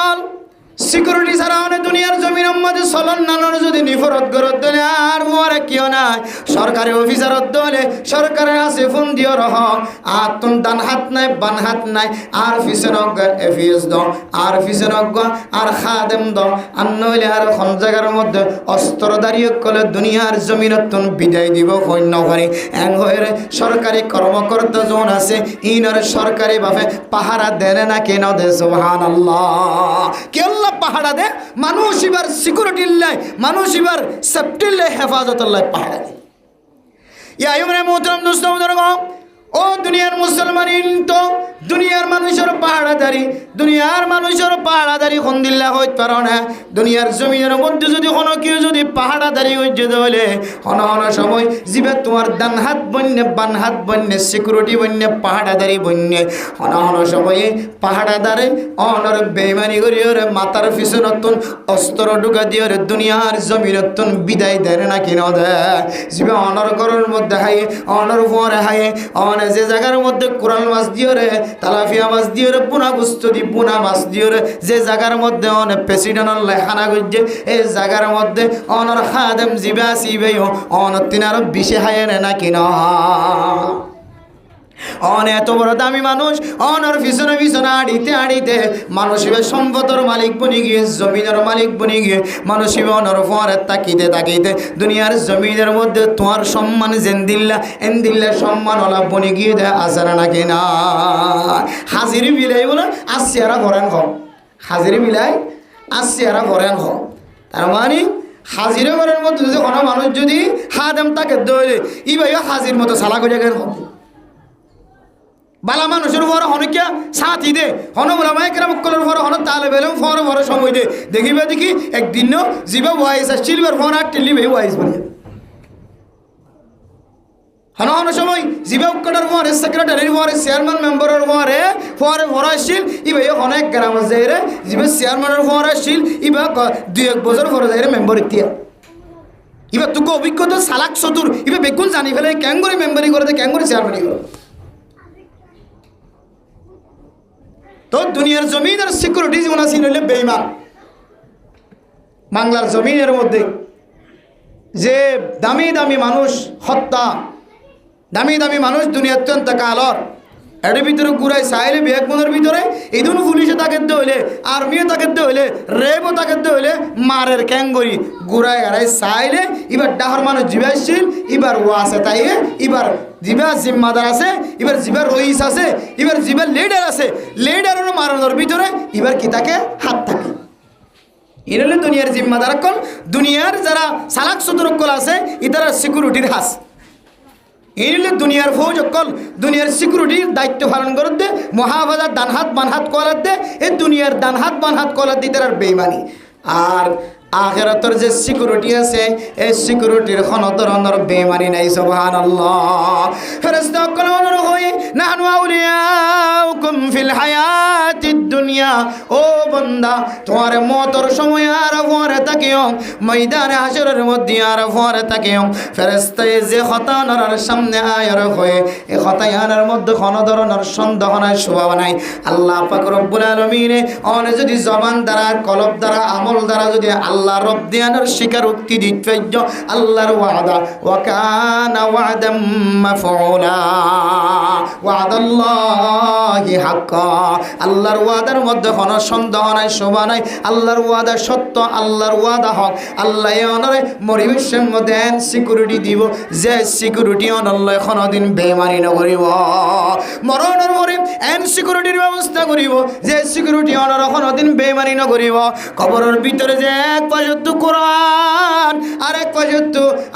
সিকিউরিটি ছাড়া অনেক দুনিয়ার জমিনের মধ্যে চলন নানোর যদি নিফরত গরত দিলে আর মোরে কিয় নাই সরকারি অফিসারত দলে সরকারের আছে ফোন দিও রহ আর তুন ডান হাত নাই বান হাত নাই আর পিছনক এফিএস দ আর পিছনক আর খাদেম দ আর নইলে আর কোন জায়গার মধ্যে অস্ত্র দাঁড়িয়ে কলে দুনিয়ার জমিনত তুন বিদায় দিব সৈন্য করে এন হয়ে সরকারি কর্মকর্তা জন আছে ইনার সরকারি ভাবে পাহারা দেয় না কেন দে সুবহানাল্লাহ কে আল্লাহ পাহারা দে মানুষ এবার সিকিউরিটি লাই মানুষ এবার সেফটি লাই হেফাজত লাই পাহারা দে ইয়া আইয়ুমরে মোহতারাম দোস্ত বুজুর্গ ও দুনিয়ার মুসলমানিন তো দুনিয়ার মানুষের পাহাড়াদারি দুনিয়ার মানুষের পাহাড়াদারি খন্দিল্লা হইতে পারো না দুনিয়ার জমিনের মধ্যে যদি কোনো কেউ যদি পাহাড়াদারি হইতে হলে হন হন সময় জিবে তোমার ডান হাত বন্যে বান হাত বন্যে সিকিউরিটি বন্যে পাহাড়াদারি বন্যে হন হন সময়ে পাহাড়াদারে অনর বেইমানি করি ওরে মাতার পিছনতুন অস্ত্র ঢুকা দিয়ে ওরে দুনিয়ার জমিনতুন বিদায় দেয় না কিন দেয় জিবে অনর ঘরের মধ্যে হাই অনর পরে হাই অন যে জায়গার মধ্যে কোরাল মাছ দিয়ে রে তালাফিয়া মাছ দিয়ে রে পুনা গুস্ত দি পুনা মাছ দিয়ে রে যে জায়গার মধ্যে অনেক প্রেসিডেন্ট লেখানা করছে এই জায়গার মধ্যে অনর খাদেম জিবে আসিবে অনর তিনার বিষে হায় না কিনা অন এত বড় দামি মানুষ অনর পিছনে পিছনে আড়িতে মানুষ সম্পদের মালিক বনি গিয়ে জমিনের মালিক বনি গিয়ে মানুষ অনর ফরে তাকিতে দুনিয়ার জমিনের মধ্যে তোমার সম্মান যেন দিল্লা এন দিল্লা সম্মান ওলা বনি গিয়ে দেয় আসারা নাকি না হাজিরি বিলাই বলে আসছি এরা ভরেন হোক হাজিরি বিলাই আসছি এরা ভরেন হোক তার মানে হাজিরে ঘরের মধ্যে যদি কোনো মানুষ যদি হাদেম তাকে দৌড়ে ই ভাই হাজির মতো সালা করে গেল বালা মানুষের উপর অনেকিয়া সাথী দে হন বলামায় কেরাম কলের উপর হন তালে বেলে ফর বড় সময় দে দেখিবে দেখি একদিন জিবা ওয়াইস আসছিল ফোন আর টেলিবে ওয়াইস বলে হন হন সময় জিবা উৎকটার পরে সেক্রেটারির পরে চেয়ারম্যান মেম্বারের পরে পরে আসছিল ইবা অনেক গ্রাম আছে রে জিবা চেয়ারম্যানের পরে আসছিল ইবা 2-1 বছর পরে যাই রে মেম্বার ইতিয়া ইবা তোকে অভিজ্ঞতা সালাক চতুর ইবা বেগুন জানি ফেলে কেন করে মেম্বারি করে কেন করে চেয়ারম্যানই করে তো দুনিয়ার জমিনের সিকিউরিটি যেমন আছে নইলে বেঈমান বাংলার জমিনের মধ্যে যে দামি দামি মানুষ হত্যা দামি দামি মানুষ দুনিয়া অত্যন্ত কালর এর ভিতরে ঘুরাই চাইলে বেগমনের ভিতরে ইদুন পুলিশে তাকে হইলে আর্মিও তাকে হইলে রেবও তাকে হইলে মারের ক্যাঙ্গরি ঘুরাই হারাই চাইলে এবার ডাহর মানুষ জিবে আসছিল এবার ও আছে তাই এবার জিবা জিম্মাদার আছে এবার জিবার রইস আছে এবার জিবার লিডার আছে লিডারেরও মারানোর ভিতরে এবার কি তাকে হাত থাকে এরলে দুনিয়ার জিম্মাদার কল দুনিয়ার যারা সালাক সতরকল আছে ইতারা সিকিউরিটির হাস এরলে দুনিয়ার ফৌজ অকল দুনিয়ার সিকিউরিটির দায়িত্ব পালন করতে মহাবাজার ডান হাত বান হাত কলার দে এই দুনিয়ার ডান হাত বান হাত কলার দিতে আর বেইমানি আর আখিরাতের যে সিকিউরিটি আছে এই সিকিউরিটির কোনো ধরনের বেইমানি নাই সুবহানাল্লাহ ফেরেশতা কলমর হই নাহনু আউলিয়াউকুম ফিল হায়াতিদ দুনিয়া ও বান্দা তোমার মওতের সময় আর পরে তাকিও ময়দানে হাশরের মধ্যে আর পরে তাকিও ফেরেশতায় যে খতানার সামনে আয়ার হয়ে এই খতায়ানের মধ্যে কোনো ধরনের সন্দেহ নাই শোভা নাই আল্লাহ পাক রব্বুল আলামিন অনে যদি জবান দ্বারা কলব দ্বারা আমল দ্বারা যদি আল্লাহ রব দিয়ানোর স্বীকারোক্তি দিতে আল্লাহর ওয়াদা ওয়া কানা ওয়াদাম মাফউলা ওয়াদাল্লাহি হাক্কা আল্লাহর ওয়াদার মধ্যে কোনো সন্দেহ নাই শোভা নাই আল্লাহর ওয়াদা সত্য আল্লাহর ওয়াদা হক আল্লাহ অনরে পরিবেশের মধ্যে সিকিউরিটি দিব যে সিকিউরিটি অনল্লাহ কোনোদিন বেইমানি নকরিব মরণের পরে এন সিকিউরিটির ব্যবস্থা করিব যে সিকিউরিটি অনর কোনোদিন বেইমানি নকরিব কবরের ভিতরে যে এক পাশে কোরআন আরেক পাশে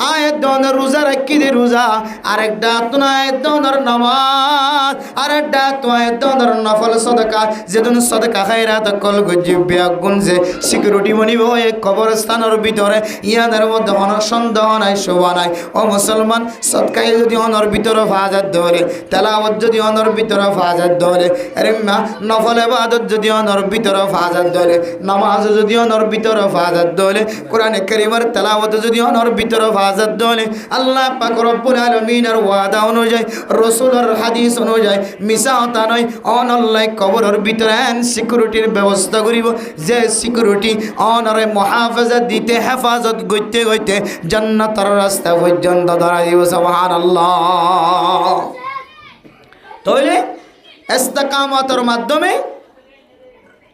আয়াত দনের রোজা রাখি দে রোজা আরেকটা আয়াত দনের নামাজ আরেকটা আয়াত দনের নফল সদকা যেদিন সদকা খায়রাত কল গজিবে আগুন যে সিকিউরিটি মনিব এই কবরস্থানের ভিতরে ইয়াদের মধ্যে কোনো সন্দেহ নাই শোভা নাই ও মুসলমান সদকায় যদি অনর ভিতরে ফাজাত ধরে তেলাওয়াত যদি অনর ভিতরে ফাজাত ধরে আরে মা নফল ইবাদত যদি অনর ভিতরে ফাজাত ধরে নামাজ যদি অনর ভিতরে ফাজাত ধরে কোরআনে কারীমের তেলাওয়াত যদি অনর ভিতরে ফাজাত ধরে হলে আল্লাহ পাক রব্বুল আলামিনের ওয়াদা অনুযায়ী রাসূলের হাদিস অনুযায়ী মিছা কথা নয় অনল্লাই কবরের ভিতরে সিকিউরিটির ব্যবস্থা করিব যে সিকিউরিটি অনরে মুহাফাজত দিতে হেফাজত করতে করতে জান্নাতের রাস্তা পর্যন্ত ধরা দিব সুবহানাল্লাহ তাহলে ইস্তেকামতের মাধ্যমে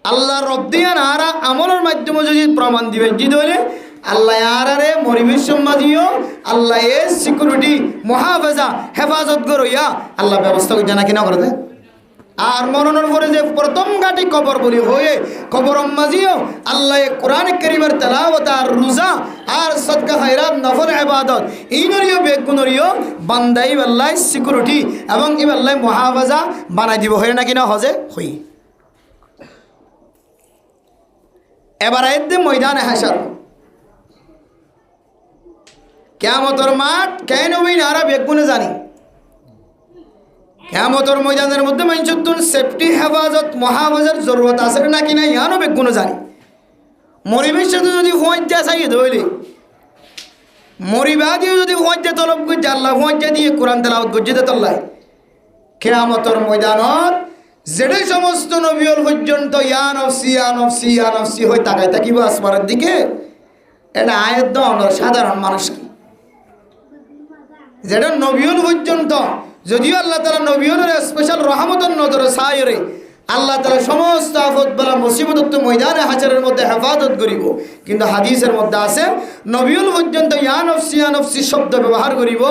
আল্লাহ রব্দিয়ান আরা আমলের মাধ্যমে যদি প্রমাণ দিবে হলে আল্লাহ আরারে মরিবের সম্মাদিও আল্লাহ এ সিকিউরিটি মুহাফাজা হেফাজত করিয়া আল্লাহ ব্যবস্থা করে জানা কিনা করে দেয় আর মরণের পরে যে প্রথম গাটি কবর বলি হয়ে কবর মাঝিও আল্লাহ কোরআন কারীমের তেলাওয়াত আর রোজা আর সদকা খায়রাত নফল ইবাদত ইনরিও বেগুনরিও বান্দাই আল্লাহ সিকিউরিটি এবং ই আল্লাহ মুহাফাজা বানাই দিব হয় না কিনা হজে হই এবার আইতে ময়দানে হাসর কিয়ামতের মাঠ কেন হই না বেগুনে জানি কিয়ামতের ময়দানের মধ্যে মানুষজন সেফটি হেফাজত মুহাফাজার জরুরত আছে নাকি না ইয়ানো বেগুনে জানি মরিবের সাথে যদি হুঁজা চাইয়ে ধরলে মরিবা দিয়ে যদি হুঁজা তলব করছে আল্লাহ হুঁজা দিয়ে কোরআন তেলাওয়াত করছে তল্লাই কিয়ামতের ময়দানত যেটা সমস্ত নবীল পর্যন্ত ইয়া নফসি ইয়া নফসি ইয়া নফসি হয়ে তাকায় থাকিব আসমানের দিকে এটা আয়াত দাও সাধারণ মানুষ কি যেটা নবীল পর্যন্ত যদিও আল্লাহ তাআলা নবীনের স্পেশাল রহমতের নজরে সায়রে আল্লাহ তাআলা সমস্ত আফত বলা মুসিবত ময়দানে হাজারের মধ্যে হেফাজত করিব কিন্তু হাদিসের মধ্যে আছে নবীল পর্যন্ত ইয়া নফসি শব্দ ব্যবহার করিব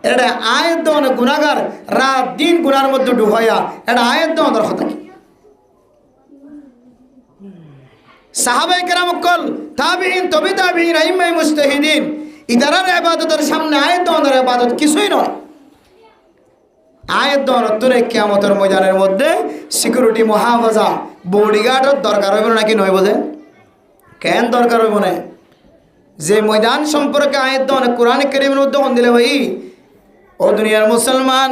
এটা আয়াত দেওয়ান গুনাহগার রাত দিন গুনার মধ্যে ডুবাইয়া এটা আয়াত দেওয়ার কথা কি সাহাবায়ে কেরাম কল তাবিঈন তবে তাবিঈন আইম্মায়ে মুজতাহিদিন ইদারার ইবাদতের সামনে আয়াত দেওয়ার ইবাদত কিছুই নয় আয়াত দেওয়ার তোরে কিয়ামতের ময়দানের মধ্যে সিকিউরিটি মুহাফাজা বডিগার্ডের দরকার হইব নাকি নয় বোঝে কেন দরকার হইব না যে ময়দান সম্পর্কে আয়াত দেওয়ান কোরআন কারীমের মধ্যে কোন দিলে ভাই ও দুনিয়ার মুসলমান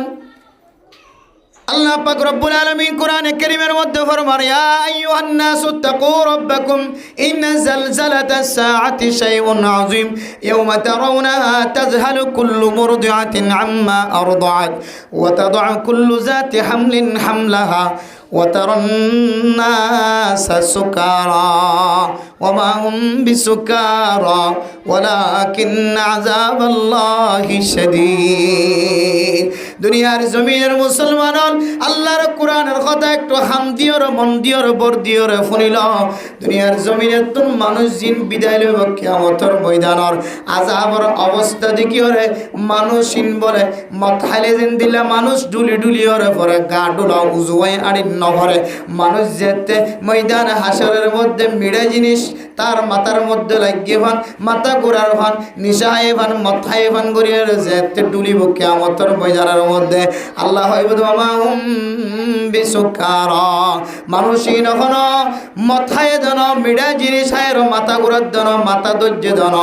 আল্লাহ পাক রব্বুল আলামিন কোরআনে কারীমের মধ্যে ফরমান ইয়া আইয়ুহান নাসু তাকু রাব্বাকুম ইন্না জালজালাতাস সাআতি শাইউন আযীম ইয়াওমা তারাউনাহা তাযহালু কুল্লু মুরদিআতিন আম্মা আরদাআত ওয়া তাদউ কুল্লু যাতি হামলিন হামলাহা وترى الناس سكارى وما هم بسكارى ولكن عذاب الله شديد দুনিয়ার জমিনের মুসলমান আল্লাহর কোরআনের কথা একটু হাম দিওর মন দিওর বর দিওর শুনিল দুনিয়ার জমিনের তুন মানুষ জিন বিদায় লইব কিয়ামতের ময়দানের আযাবর অবস্থা দেখিওরে মানুষিন বলে মাথালে জিন দিলা মানুষ ডুলি ডুলি ওরে পরে গা ডুলা উজুয়াই আনি নহরে মানুষ যেতে ময়দান হাসরের মধ্যে মিড়ে জিনিস তার মাথার মধ্যে লাগিয়ে ভান মাথা গোড়ার ভান নিশায় ভান মাথায় ভান করিয়ে যেতে ডুলিব কিয়ামতের ময়দানের মধ্যে আল্লাহ হইব মাহুম বিসুকারা মানুষই নখন মাথায় দেন মিড়া জিনিস আয়ের মাথা গোড়ার দেন মাথা দর্জে দেন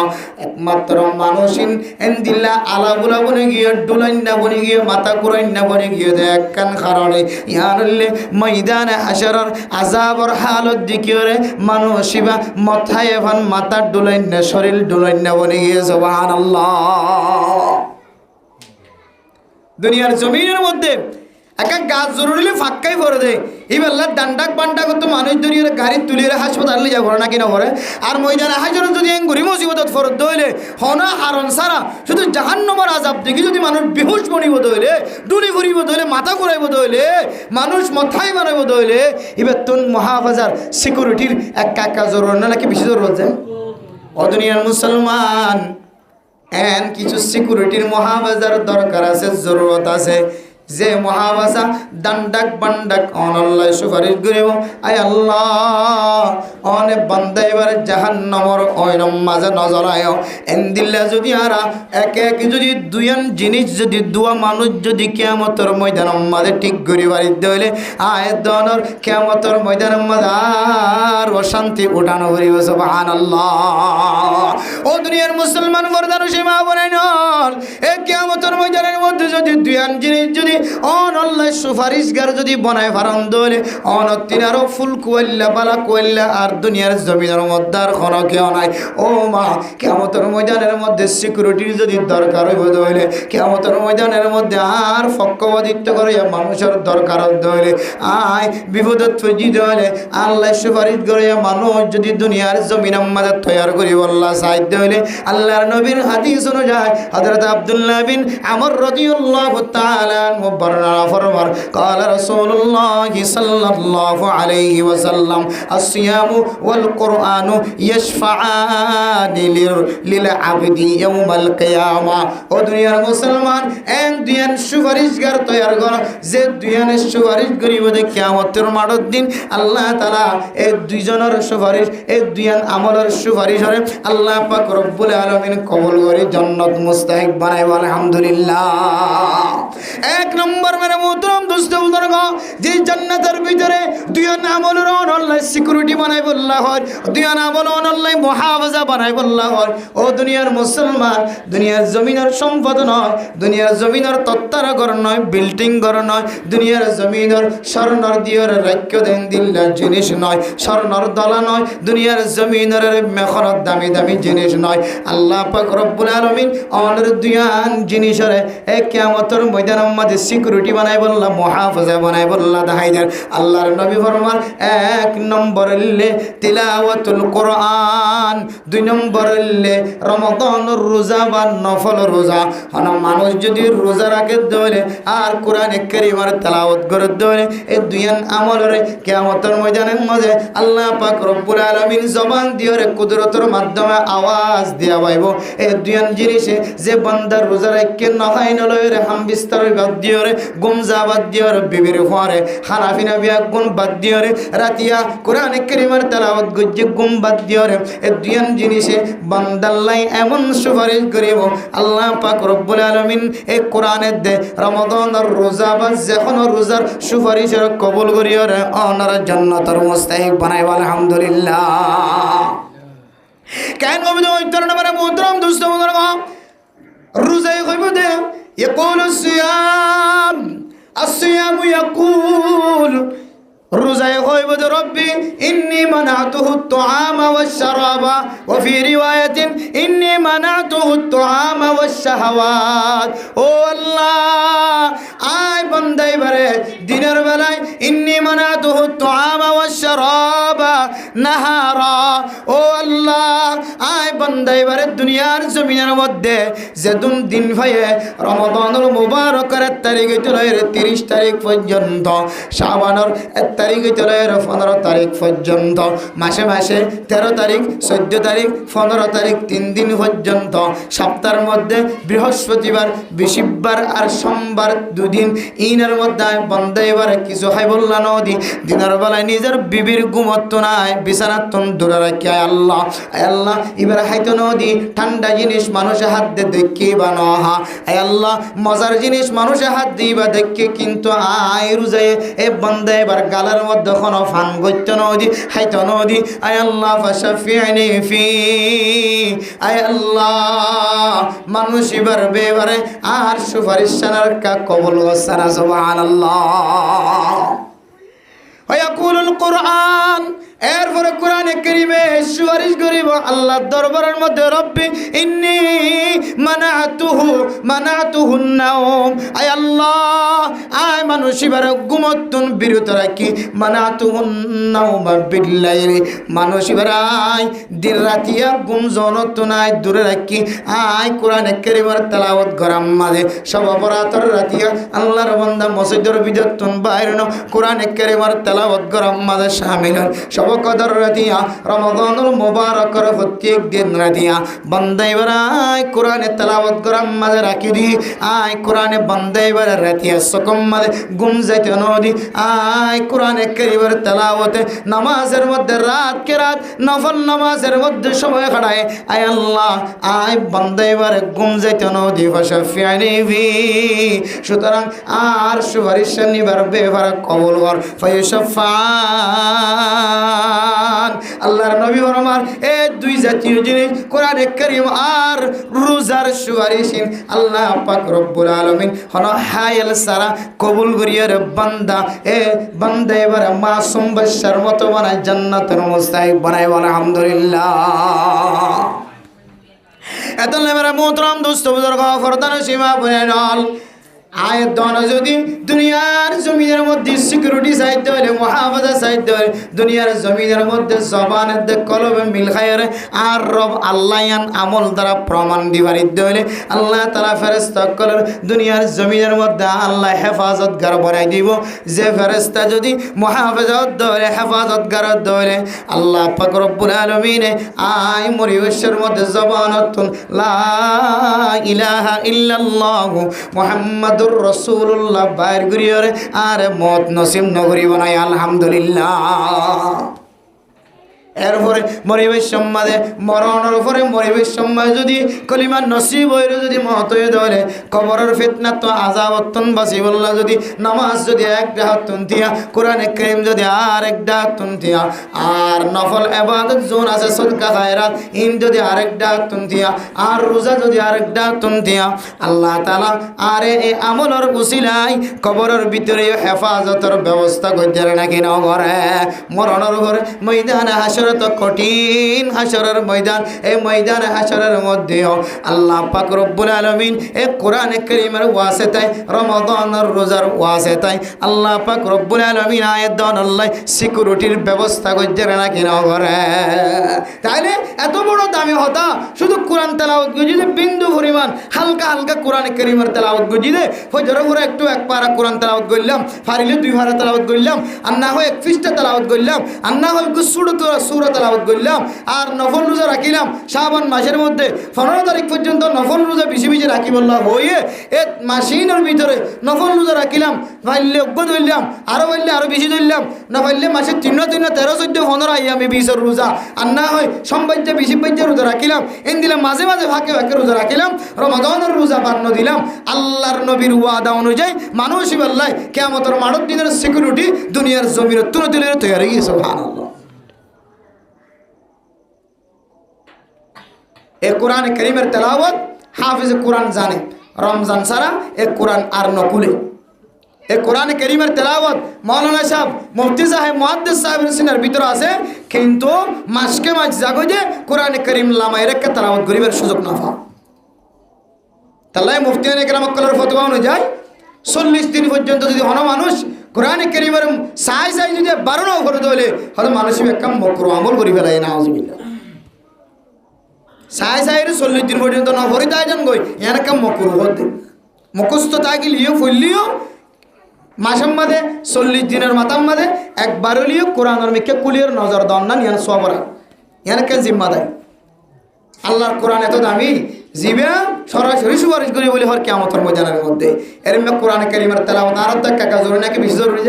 একমাত্র মানুষিন এন্দিল্লা আলা বুলা বনে গিয়ে ডুলাইন্না বনে গিয়ে মাথা গোড়াইন্না বনে গিয়ে দেখ কান কারণে ইয়ানলে ময়দান হাসরের আযাবর হালত দিকিরে মানুষিবা মাথায় ভান মাথা ডুলাইন্না শরীর ডুলাইন্না বনে গিয়ে সুবহানাল্লাহ দুনিয়ার জমিনের মধ্যে একটা গাছ জরুরি ফাঁকাই ভরে দেয় এইবেলা ডান্ডাক বান্ডা করতো মানুষ দুনিয়ার গাড়ি তুলিয়ে হাসপাতালে যা ভরে না কিনা ভরে আর ময়দানে হাজার যদি গরিব মুসিবত ফরত দইলে হনা হারণ সারা শুধু জাহান্নামের আযাব দেখি যদি মানুষ বেহুশ বনিব দইলে ডুলি ঘুরিব দইলে মাথা ঘুরাইব দইলে মানুষ মাথায় বানাইব দইলে এবার তুন মুহাফাজার সিকিউরিটির একটা জরুরি না নাকি বেশি জরুরত যায় ও দুনিয়ার মুসলমান এন কিছু সিকিউরিটির মুহাফাজার দরকার আছে জরুরত আছে যে মুহাফাজা দান্ডাক বান্ডাক অনল্লাহ সুপারিশ করিব আয় আল্লাহ অনে বান্দা এবারে জাহান্নামর ওইরম মাঝে নজর আয় এন্দিল্লা যদি আরা এক এক যদি দুইয়ান জিনিস যদি দুয়া মানুষ যদি কিয়ামতের ময়দানের মাঝে ঠিক করি বাড়িতে হইলে আয় দনর কিয়ামতের ময়দানের মাঝে আর অশান্তি উঠানো করিব সুবহানাল্লাহ ও দুনিয়ার মুসলমান বরদার সীমা বনে নল এই কিয়ামতের ময়দানের মধ্যে যদি দুইয়ান জিনিস যদি অনল্লা সুপারিশগার যদি বনায় ফারন দলে অনতিনারও ফুল কুয়াল্লা বালা কুয়াল্লা আর দুনিয়ার জমিনের মধ্যে আর কোনো কেউ নাই। ও মা, কিয়ামতের ময়দানের মধ্যে সিকিউরিটির যদি দরকার হইব দইলে, কিয়ামতের ময়দানের মধ্যে আর পক্ষপাতিত্ব করে মানুষের দরকার দইলে, আয় বিপদত ফজি দইলে আল্লাহ সুপারিশ করে মানুষ যদি দুনিয়ার জমিনের মধ্যে তৈয়ার করি আল্লাহ সাহায্য হইলে আল্লাহর নবীর হাদিস অনুযায়ী হযরত আব্দুল্লাহ বিন আমর রাদিয়াল্লাহু তাআলা আনহু বর্ণনা ফরমান قال رسول الله صلى الله عليه وسلم الصيام والقرآن يشفعان للعبد يوم القيامة। ও দুনিয়ার মুসলমান এন দুইয়ান সুপারিশগার তৈয়ার কর, যে দুইয়ানের সুপারিশ করিব যে কিয়ামতের মাঠের দিন আল্লাহ তাআলা এই দুইজনের সুপারিশ, এই দুইয়ান আমলের সুপারিশ হরে আল্লাহ পাক রব্বুল আলামিন কবুল করে জান্নাত মুস্তাহিক বানাইব। আলহামদুলিল্লাহ। এক নম্বর মেরে মুহতারাম দোস্ত বুজুর্গ, যে জান্নাতের ভিতরে দুইয়ান আমলের আল্লাহ সিকিউরিটি বানাইব আল্লাহ হয়, দুইয়ান আমল আল্লাহ মুহাফাজা বানাইব আল্লাহ হয়। ও দুনিয়ার মুসলমান, দুনিয়ার জমিনের সম্পদ নয়, দুনিয়ার জমিনের তত্তারা ঘর নয়, বিল্ডিং ঘর নয়, দুনিয়ার জমিনের স্বর্ণর দিয়র রাজ্য দেন দিল্লার জিনিস নয়, স্বর্ণর দলা নয়, দুনিয়ার জমিনের মেখনত দামি দামি জিনিস নয়। আল্লাহ পাক রব্বুল আলামিন অনর দুইয়ান জিনিসের কিয়ামতের ময়দানের মধ্যে সিকিউরিটি বানাই বললা, মুহাফাজা বানাই বললা দেখাইদের। আল্লাহর নবী ফরমান এক নম্বর হইলে তিলাওয়াতুল কোরআন, দুই নম্বর হইলে রমাদানের রোজা বা নফল রোজা। মানুষ যদি রোজা রাখে দলে আর কোরআনে কারীমের তেলাওয়াত করে দলে, এই দুইয়ান আমলের কিয়ামতের ময়দানের মধ্যে আল্লাহ পাক রব্বুল আলামিন জবান দিয়রে কুদরতের মাধ্যমে আওয়াজ দিয়া পাইব। এই দুইয়ান জিনিসে যে বান্দার রোজা রাখে নহাই নলয় হাম বিস্তার বাদ দিয়রে, গুমজা বাদ দিয়রে, বিবির ফরে খানাফিনা বিয়া গুণ বাদ দিয়রে, রাতিয়া কোরআনে কারীমের তেলাওয়াত গজ্জে গুম বাদ দিয়রে। এই দুইয়ান জিনিসে বান্দাল্লাই এমন সুপারিশ করিব আল্লাহ পাক রব্বুল আলামিন এই কোরআনের দে রমাদানের রোজা বা যখন রোজার সুপারিশের কবুল করিয়রে অনার জান্নাতের মুস্তাহিক বানাইব। আলহামদুলিল্লাহ। কেন কবিতা উত্তর নম্বরে মুহতারাম দোস্ত বুজুর্গ, রোজাই কইব দে يقول الصيام يقول রোজায় কইব যে রব্বি ইন্নী মানাতুহু আত-তাআমা ওয়াশ-শারাবা ওয়া ফি রিওয়ায়াতিন ইন্নী মানাতুহু আত-তাআমা ওয়াশ-শাহাওয়াত। ও আল্লাহ, আয় বান্দাই বারে দিনের বেলায় ইন্নী মানাতুহু আত-তাআমা ওয়াশ-শারাবা নাহারা। ও আল্লাহ, আয় বান্দাই বারে দুনিয়ার জমিনের মধ্যে যেদিন দিন ভাইয়ে রমাদানুল মুবারকের তারিখ হইতে 30 তারিখ পর্যন্ত, শাবানের তারিখ হইতে 15 তারিখ পর্যন্ত, মাসে মাসে 13 তারিখ 14 তারিখ 15 তারিখ 3 দিন পর্যন্ত, সপ্তাহের মধ্যে বৃহস্পতিবার বৃহস্পতিবার আর সোমবার 2 দিন, ইনের মধ্যে বন্ধ এবারে কিছু খাই বললা নদী দিনের বেলায় নিজের বিবির ঘুমত্ত নাই, বিছানাত দূরে রাখি আল্লাহ আল্লাহ এবার হাইতো নদী ঠান্ডা জিনিস মানুষের হাত দিয়ে দেখি বা নহা আল্লাহ, মজার জিনিস মানুষের হাত দিবা দেখে, কিন্তু আয় রোজায় এ বন্ধ এবার গালার মধ্যে কোনো ফান গত্য নদী হাইতো নদী। আয় আল্লাহ ফাশাফিনি ফি, আয় আল্লাহ মানুষ এবার বেবারে আর সুপারিশ সানার কা কবুল সানা সুবহানাল্লাহ। ওয়ায়াকুলুল কুরআন, এরপরে কোরআনে কারীমে সুপারিশ করিব আল্লাহর দরবারের মধ্যে রব্বি ইন্নী মানাতুহুন নাওম। আয় আল্লাহ, আয় মানুষ এবার ঘুমতুন বিরত রাখি, মানাতুহুন নাওম বিল্লাইলি, মানুষ এবার আয় দিন রাতিয়া ঘুম জনত নাই দূরে রাখি, আয় কোরআনে কারীমের তেলাওয়াত গরাম মাঝে সব অপরাধর রাতিয়া আল্লাহর বান্দা মসজিদের বিদতুন বাইরে কোরআনে কারীমের তেলাওয়াত গরাম মাঝে শামিল সব কদর রাতিয়া রমাদানুল মুবারকের প্রত্যেক দিন রাতিয়া বান্দা এবার আয় কোরআনে তেলাওয়াত গরাম মাঝে রাখি দি, আয় কোরআনে বান্দা এবার রাতিয়া সকম মাঝে ঘুম যাইতে নদী, আয় কোরআনে কারীমের তেলাওয়াতে নামাজের মধ্যে রাত কে রাত নফল নামাজের মধ্যে সময় কাটায়। আয় আল্লাহ, আয় বান্দা এবার ঘুম যাইতে নদী ফাশাফিনি ফি, সুতরাং আর সুপারিশ নিবার বেবার কবুল কর ফায়ুশাফা। আল্লাহর নবী ফরমান এই দুই জাতীয় জিনিস কোরআনে কারীম আর রোজা যার সুয়ারিশিন আল্লাহ পাক রব্বুল আলামিন হন হায়াল সারা কবুল করিয়ার বান্দা এ বান্দা এবারে মাসুম বাদশার মতো বানায় জান্নাতের মুস্তাহিক বানায় আলহামদুলিল্লাহ এত লেবারে মোহতরম দোস্ত বুজুর্গ ফরদান সীমা বনেনল আয়ের দন যদি দুনিয়ার জমিনের মধ্যে সিকিউরিটি চাইতে হলে মহাফাজা চাইতে হলে দুনিয়ার জমিনের মধ্যে জবানের কলবে মিল খায়ের আর রব আল্লাহান আমল দ্বারা প্রমাণ দিবারিত হলে আল্লাহ তালা ফেরেস্তা কলের দুনিয়ার জমিনের মধ্যে আল্লাহ হেফাজতগার বানাই দিব যে ফেরেস্তা যদি মহাফাজত ধরে হেফাজতগার ধরে আল্লাহ পাক রব্বুল আলামিন আই মরিবেশের মধ্যে জবানত লা ইলাহা ইল্লাল্লাহু মুহাম্মাদুর রাসূলুল্লাহ বাইর করিয়রে আর মত নসিব নগরী বানাই আলহামদুলিল্লাহ এরপরে মরিবেশ সম্মাদে মরণের উপরে মরিবেশ সম্মাদ যদি কলিমা নসিব হইলে যদি মত হয়ে ধরে কবরের ফিতনা তো আযাবতন বাসিবল্লাহ যদি নামাজ যদি এক ডাহাতুন দিয়া কোরআনে কারীম যদি আর এক ডাহাতুন দিয়া আর নফল ইবাদত জোন আছে সদকা খায়রাত ইন যদি আরেক ডাহাতুন দিয়া আর রোজা যদি আরেক ডাহাতুন দিয়া আল্লাহ তাআলা আরে এই আমলের উসিলায় কবরের ভিতরে হেফাজতের ব্যবস্থা কইতে নাকি না করে মরণের উপরে ময়দানে হাসর তো কঠিন হাসরের ময়দান এই ময়দানে হাসরের মধ্যেও আল্লাহ পাক রব্বুল আলামিন এই কোরআনে কারীমের ওয়াসিতায় রমাদানের রোজার ওয়াসিতায় আল্লাহ পাক রব্বুল আলামিন আয়াত দান আল্লাহ সিকিউরিটির ব্যবস্থা করতে নাকি না করে তাইলে এত বড় দামি হতা শুধু কোরআন তেলাওয়াত গজিদে বিন্দু পরিমাণ হালকা হালকা কোরআনে কারীমের তেলাওয়াত গজিদে ফজরের পরে একটু এক পারা কোরআন তেলাওয়াত করলাম ফারিলে দুই পারা তেলাওয়াত করলাম আর না হয় এক পৃষ্ঠা তেলাওয়াত করলাম আর না হয় সূরা তেলাওয়াত করলাম আর নফল রোজা রাখিলাম শাবান মাসের মধ্যে 15 তারিখ পর্যন্ত নফল রোজা বেশি বেশি রাখি বললাম হয়ে এ মাসিনের ভিতরে নফল রোজা রাখিলাম পাইলে অজ্ঞ ধরলাম আরো পাইলে আরো বেশি ধরলাম না পাইলে মাসের 3 13 14 15 আইয়ামে 20 রোজা আর না হয় সম্বাজ্য বেশি বাজ্য রোজা রাখিলাম এন দিলাম মাঝে মাঝে ফাঁকে ফাঁকে রোজা রাখিলাম রমাদানের রোজা বান্ন দিলাম আল্লাহর নবীর ওয়াদা অনুযায়ী মানুষই বললাই কিয়ামতের মানব দিনের সিকিউরিটি দুনিয়ার জমির তুলে তুলে তৈরি হয়ে গেছে সুবহানাল্লাহ এ কোরআন কারীমের তেলাওয়াত হাফিজ কোরআন জানে রমজান ছাড়া এ কোরআন আর নকুলে এ কোরআন কারীমের তেলাওয়াত মাওলানা সাহেব মুফতি সাহেব মুহাদ্দিস সাহেবের সিনার ভিতরে আছে কিন্তু মাসকে মাস জাগো যে কোরআন কারীম লামায় রেখে তেলাওয়াত করিবার সুযোগ না পায় তাহলে মুফতিয়ানে কেরাম কলের ফতোয়া অনুযায়ী 40 দিন পর্যন্ত যদি হন মানুষ কোরআন কারীমের সাই সাই যদি বারণও করে দিলে হয়তো মানুষ একটা মকরু আমল করি ফেলায় নাউজুবিল্লাহ সাই সাইরে 40 দিন পর্যন্ত না ভরি তাই জান গই এরকা মকরু হতে মুখস্থ তাগিলিও ফুললিও মাসের মধ্যে 40 দিনের মাথার মধ্যে একবার লিও কোরআনের মিকে কুলিয়ার নজর দান না ইয়ান সবরা এরকা জিম্মাদারি আল্লাহর কোরআন এত দামি জিবে সরাসরি সুপারিশ করি বলে হর কিয়ামতের ময়দানের মধ্যে এর মধ্যে কোরআন কারীমের তেলাওয়াত আর টাকা জরুরি নাকি বেশি জরুরি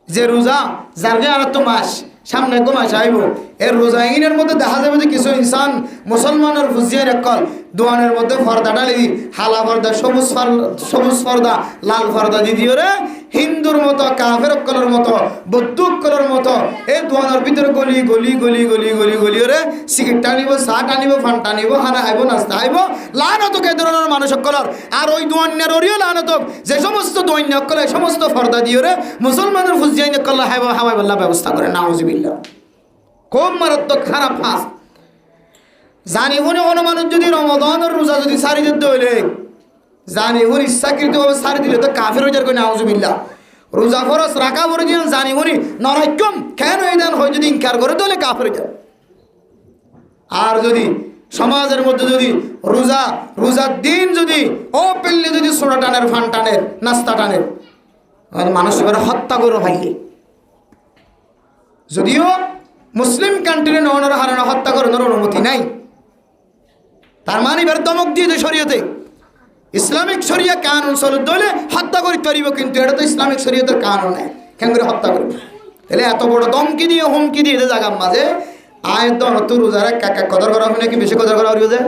যে রোজা জারগে আর তো মাস সামনে গো মাস আইব এর রোজাইনের মধ্যে দেখা যাবে যে কিছু ইনসান মুসলমানের ফুজিয়ার একল দোয়ানের মধ্যে ফর্দা ডালি হালা ফর্দা সবুজ ফর্দা লাল ফর্দা দিদিও রে হিন্দুর মতো কাফের কলর মতো বৌদ্ধ কলর মতো এই দোয়ানের ভিতরে গলি গলি গলি গলি গলি গলি রে সিগারেট টানিব চা টানিব ফান টানিব হানা আইব নাস্তা আইব লানত এই ধরনের মানুষ কলর আর ওই দোয়ানের ওরিও লানত যে সমস্ত দোয়ান্য কলে সমস্ত ফর্দা দিও রে মুসলমানের ফুজিয়াইন কল্লা হাইব হাওয়াই বল্লা ব্যবস্থা করে নাউজুবিল্লাহ খুব মারাত্মক খারাপ ফাঁস জানি শুনে কোনো মানুষ যদি রমাদানের রোজা যদি সারি দিতে হইলে জানি শুনি ইচ্ছাকৃতভাবে সারি দিলে তো কাফের হয়ে যার কই নাউজুবিল্লাহ রোজা ফরজ রাখা পরে দিন জানি শুনি নরাইকম কেন এই দান হয় যদি ইনকার করে তাহলে কাফের হয়ে যায় আর যদি সমাজের মধ্যে যদি রোজার দিন যদি ও পেললে যদি সোনা টানের ফান টানের নাস্তা টানের মানুষ এবার হত্যা করে ভাইলে যদিও মুসলিম কান্ট্রি নওয়ানোর হারানো হত্যা করানোর অনুমতি নাই তার মানে এবার দমক দিয়েছে শরীয়তে ইসলামিক শরিয়া কানুন চলত দলে হত্যা করতে পারিব কিন্তু এটা তো ইসলামিক শরীয়তের কানুন নাই কেন করে হত্যা করবে তাহলে এত বড় দমকি দিয়ে হুমকি দিয়ে জায়গার মাঝে আয়ের দন তো রোজারা কাকা কদর করা হবে নাকি বেশি কদর করা হবে যে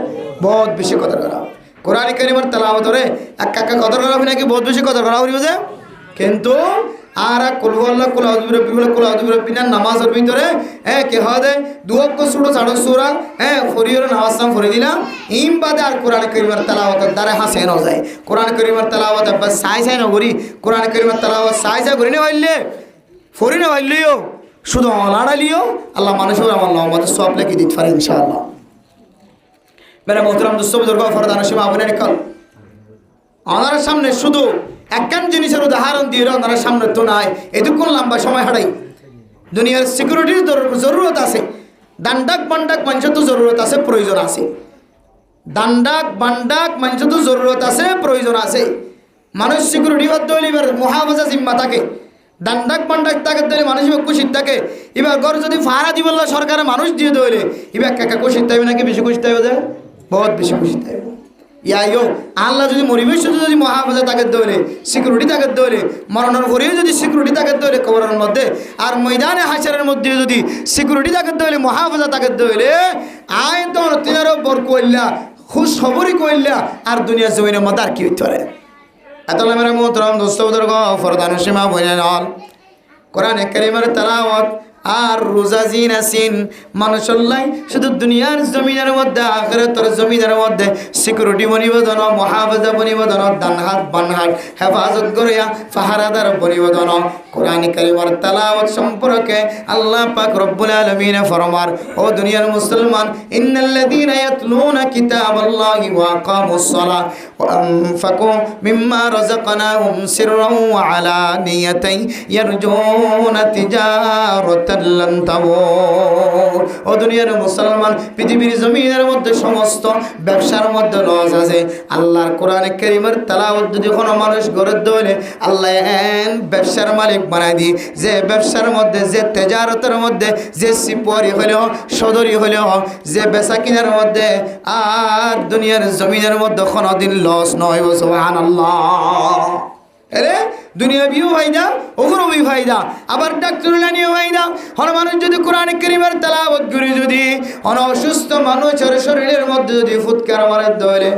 বহুত বেশি কদর করা হবে কোরআন কারীমের তেলাওয়াত করে এক কাকা কদর করা হবে নাকি বহুত বেশি কদর করা হবে যে কিন্তু আর কুল আল্লাহ কুল আউযু বিরাব্বিনাস নামাজের ভিতরে কে হয় দুয়াক্ক ছোট ছাড়ো সূরা ফরিয়র নামাজ নাম ফরি দিলাম ইম বাদে আর কোরআন কারীমের তেলাওয়াতের দ্বারা হাসে ন যায় কোরআন কারীমের তেলাওয়াত বাস সাই ন করি কোরআন কারীমের তেলাওয়াত সাই করি না হইলে ফরি না হইলেও শুধু অলাড়ালিও আল্লাহ মানুষের আমার আমাদের সব লেগে দিতে পারে ইনশাআল্লাহ। মেরে মোহতরম দোস্ত বুজুর্গ ফরদান সীমা আবনের কল ওনার সামনে শুধু একখান জিনিসের উদাহরণ দিয়ে ওনার সামনে তো নাই এতক্ষণ লম্বা সময় হারাই দুনিয়ার সিকিউরিটির জরুরত আছে দান্ডাক বান্ডাক মানুষের তো জরুরত আছে প্রয়োজন আছে দান্ডাক বান্ডাক মানুষের তো জরুরত আছে প্রয়োজন আছে মানুষ সিকিউরিটি বাদ হইলে এবার মহাবাজা জিম্মা থাকে দান্ডাক বান্ডাক তাকে দিলে মানুষ এবার খুশির থাকে এবার ঘর যদি ফাড়া দিব সরকারের মানুষ দিয়ে দিলে এবার কাকা খুশির থাকবে নাকি বেশি খুশি থাকবে যায় বহুত বেশি খুশি থাকবে ইয়াইও আল্লাহ যদি পরিবেশ যদি মহাফাজা তাকে দৌলে সিকিউরিটি তাকে দৌলে মরণের পরেও যদি সিকিউরিটি তাকে দৌলে কবরের মধ্যে আর ময়দানে হাসরের মধ্যে যদি সিকিউরিটি তাকে দৌলে মহাফাজা তাকে দৌলে আয় তো তিনারও বর কইলা খুশ খবরই কইলা আর দুনিয়া জমিনের মধ্যে আর কি হইতে পারে এত মেরা মোহতরম দোস্ত বুজুর্গ ফরদান সীমা বইনে নল কোরআন কারীমের তেলাওয়াত আর রোজা জিন আসিন মানুষল্লাই শুধু দুনিয়ার জমিনের মধ্যে আখিরাতের জমিনের মধ্যে সিকিউরিটি বনিবদন মহাফাজা বনিবদন দানহাত বানহাত হেফাজত করিয়া ফাহারাদার বনিবদন কোরআন কারীমের তেলাওয়াত সম্পর্কে আল্লাহ পাক রব্বুল আলামিন ফরমার ও দুনিয়ার মুসলমান ইন্নাল্লাযীনা ইয়াতলুনা কিতাবাল্লাহি ওয়া আকামুস সালাহ ওয়া আনফাকু মিম্মা রাযাকনাহুম সিররান ওয়া আলানিয়াতান ইয়ারজুনা তিজারাতান লান তাবুর ও দুনিয়ার মুসলমান পৃথিবীর জমিনের মধ্যে সমস্ত ব্যবসার মধ্যে লস আছে আল্লাহর কোরআন কারীমের তেলাওয়াত যদি কোনো মানুষ করে দইলে আল্লাহ এন ব্যবসার মালিক বানায় দি যে ব্যবসার মধ্যে যে তেজারতের মধ্যে যে সিপরি হলেও সদরি হলেও যে বেচা কিনার মধ্যে আর দুনিয়ার জমিনের মধ্যে কোনোদিন লস নয় সুবহানাল্লাহ এরে দুনিয়া বিও ফায়দা ওখরবি ফায়দা আবার ডাক্তার লানিও ফায়দা হর মানুষ যদি কোরআন কারীমের তেলাওয়াত করে যদি অসুস্থ মানুষের শরীরের মধ্যে যদি ফুৎকার মারে ধরে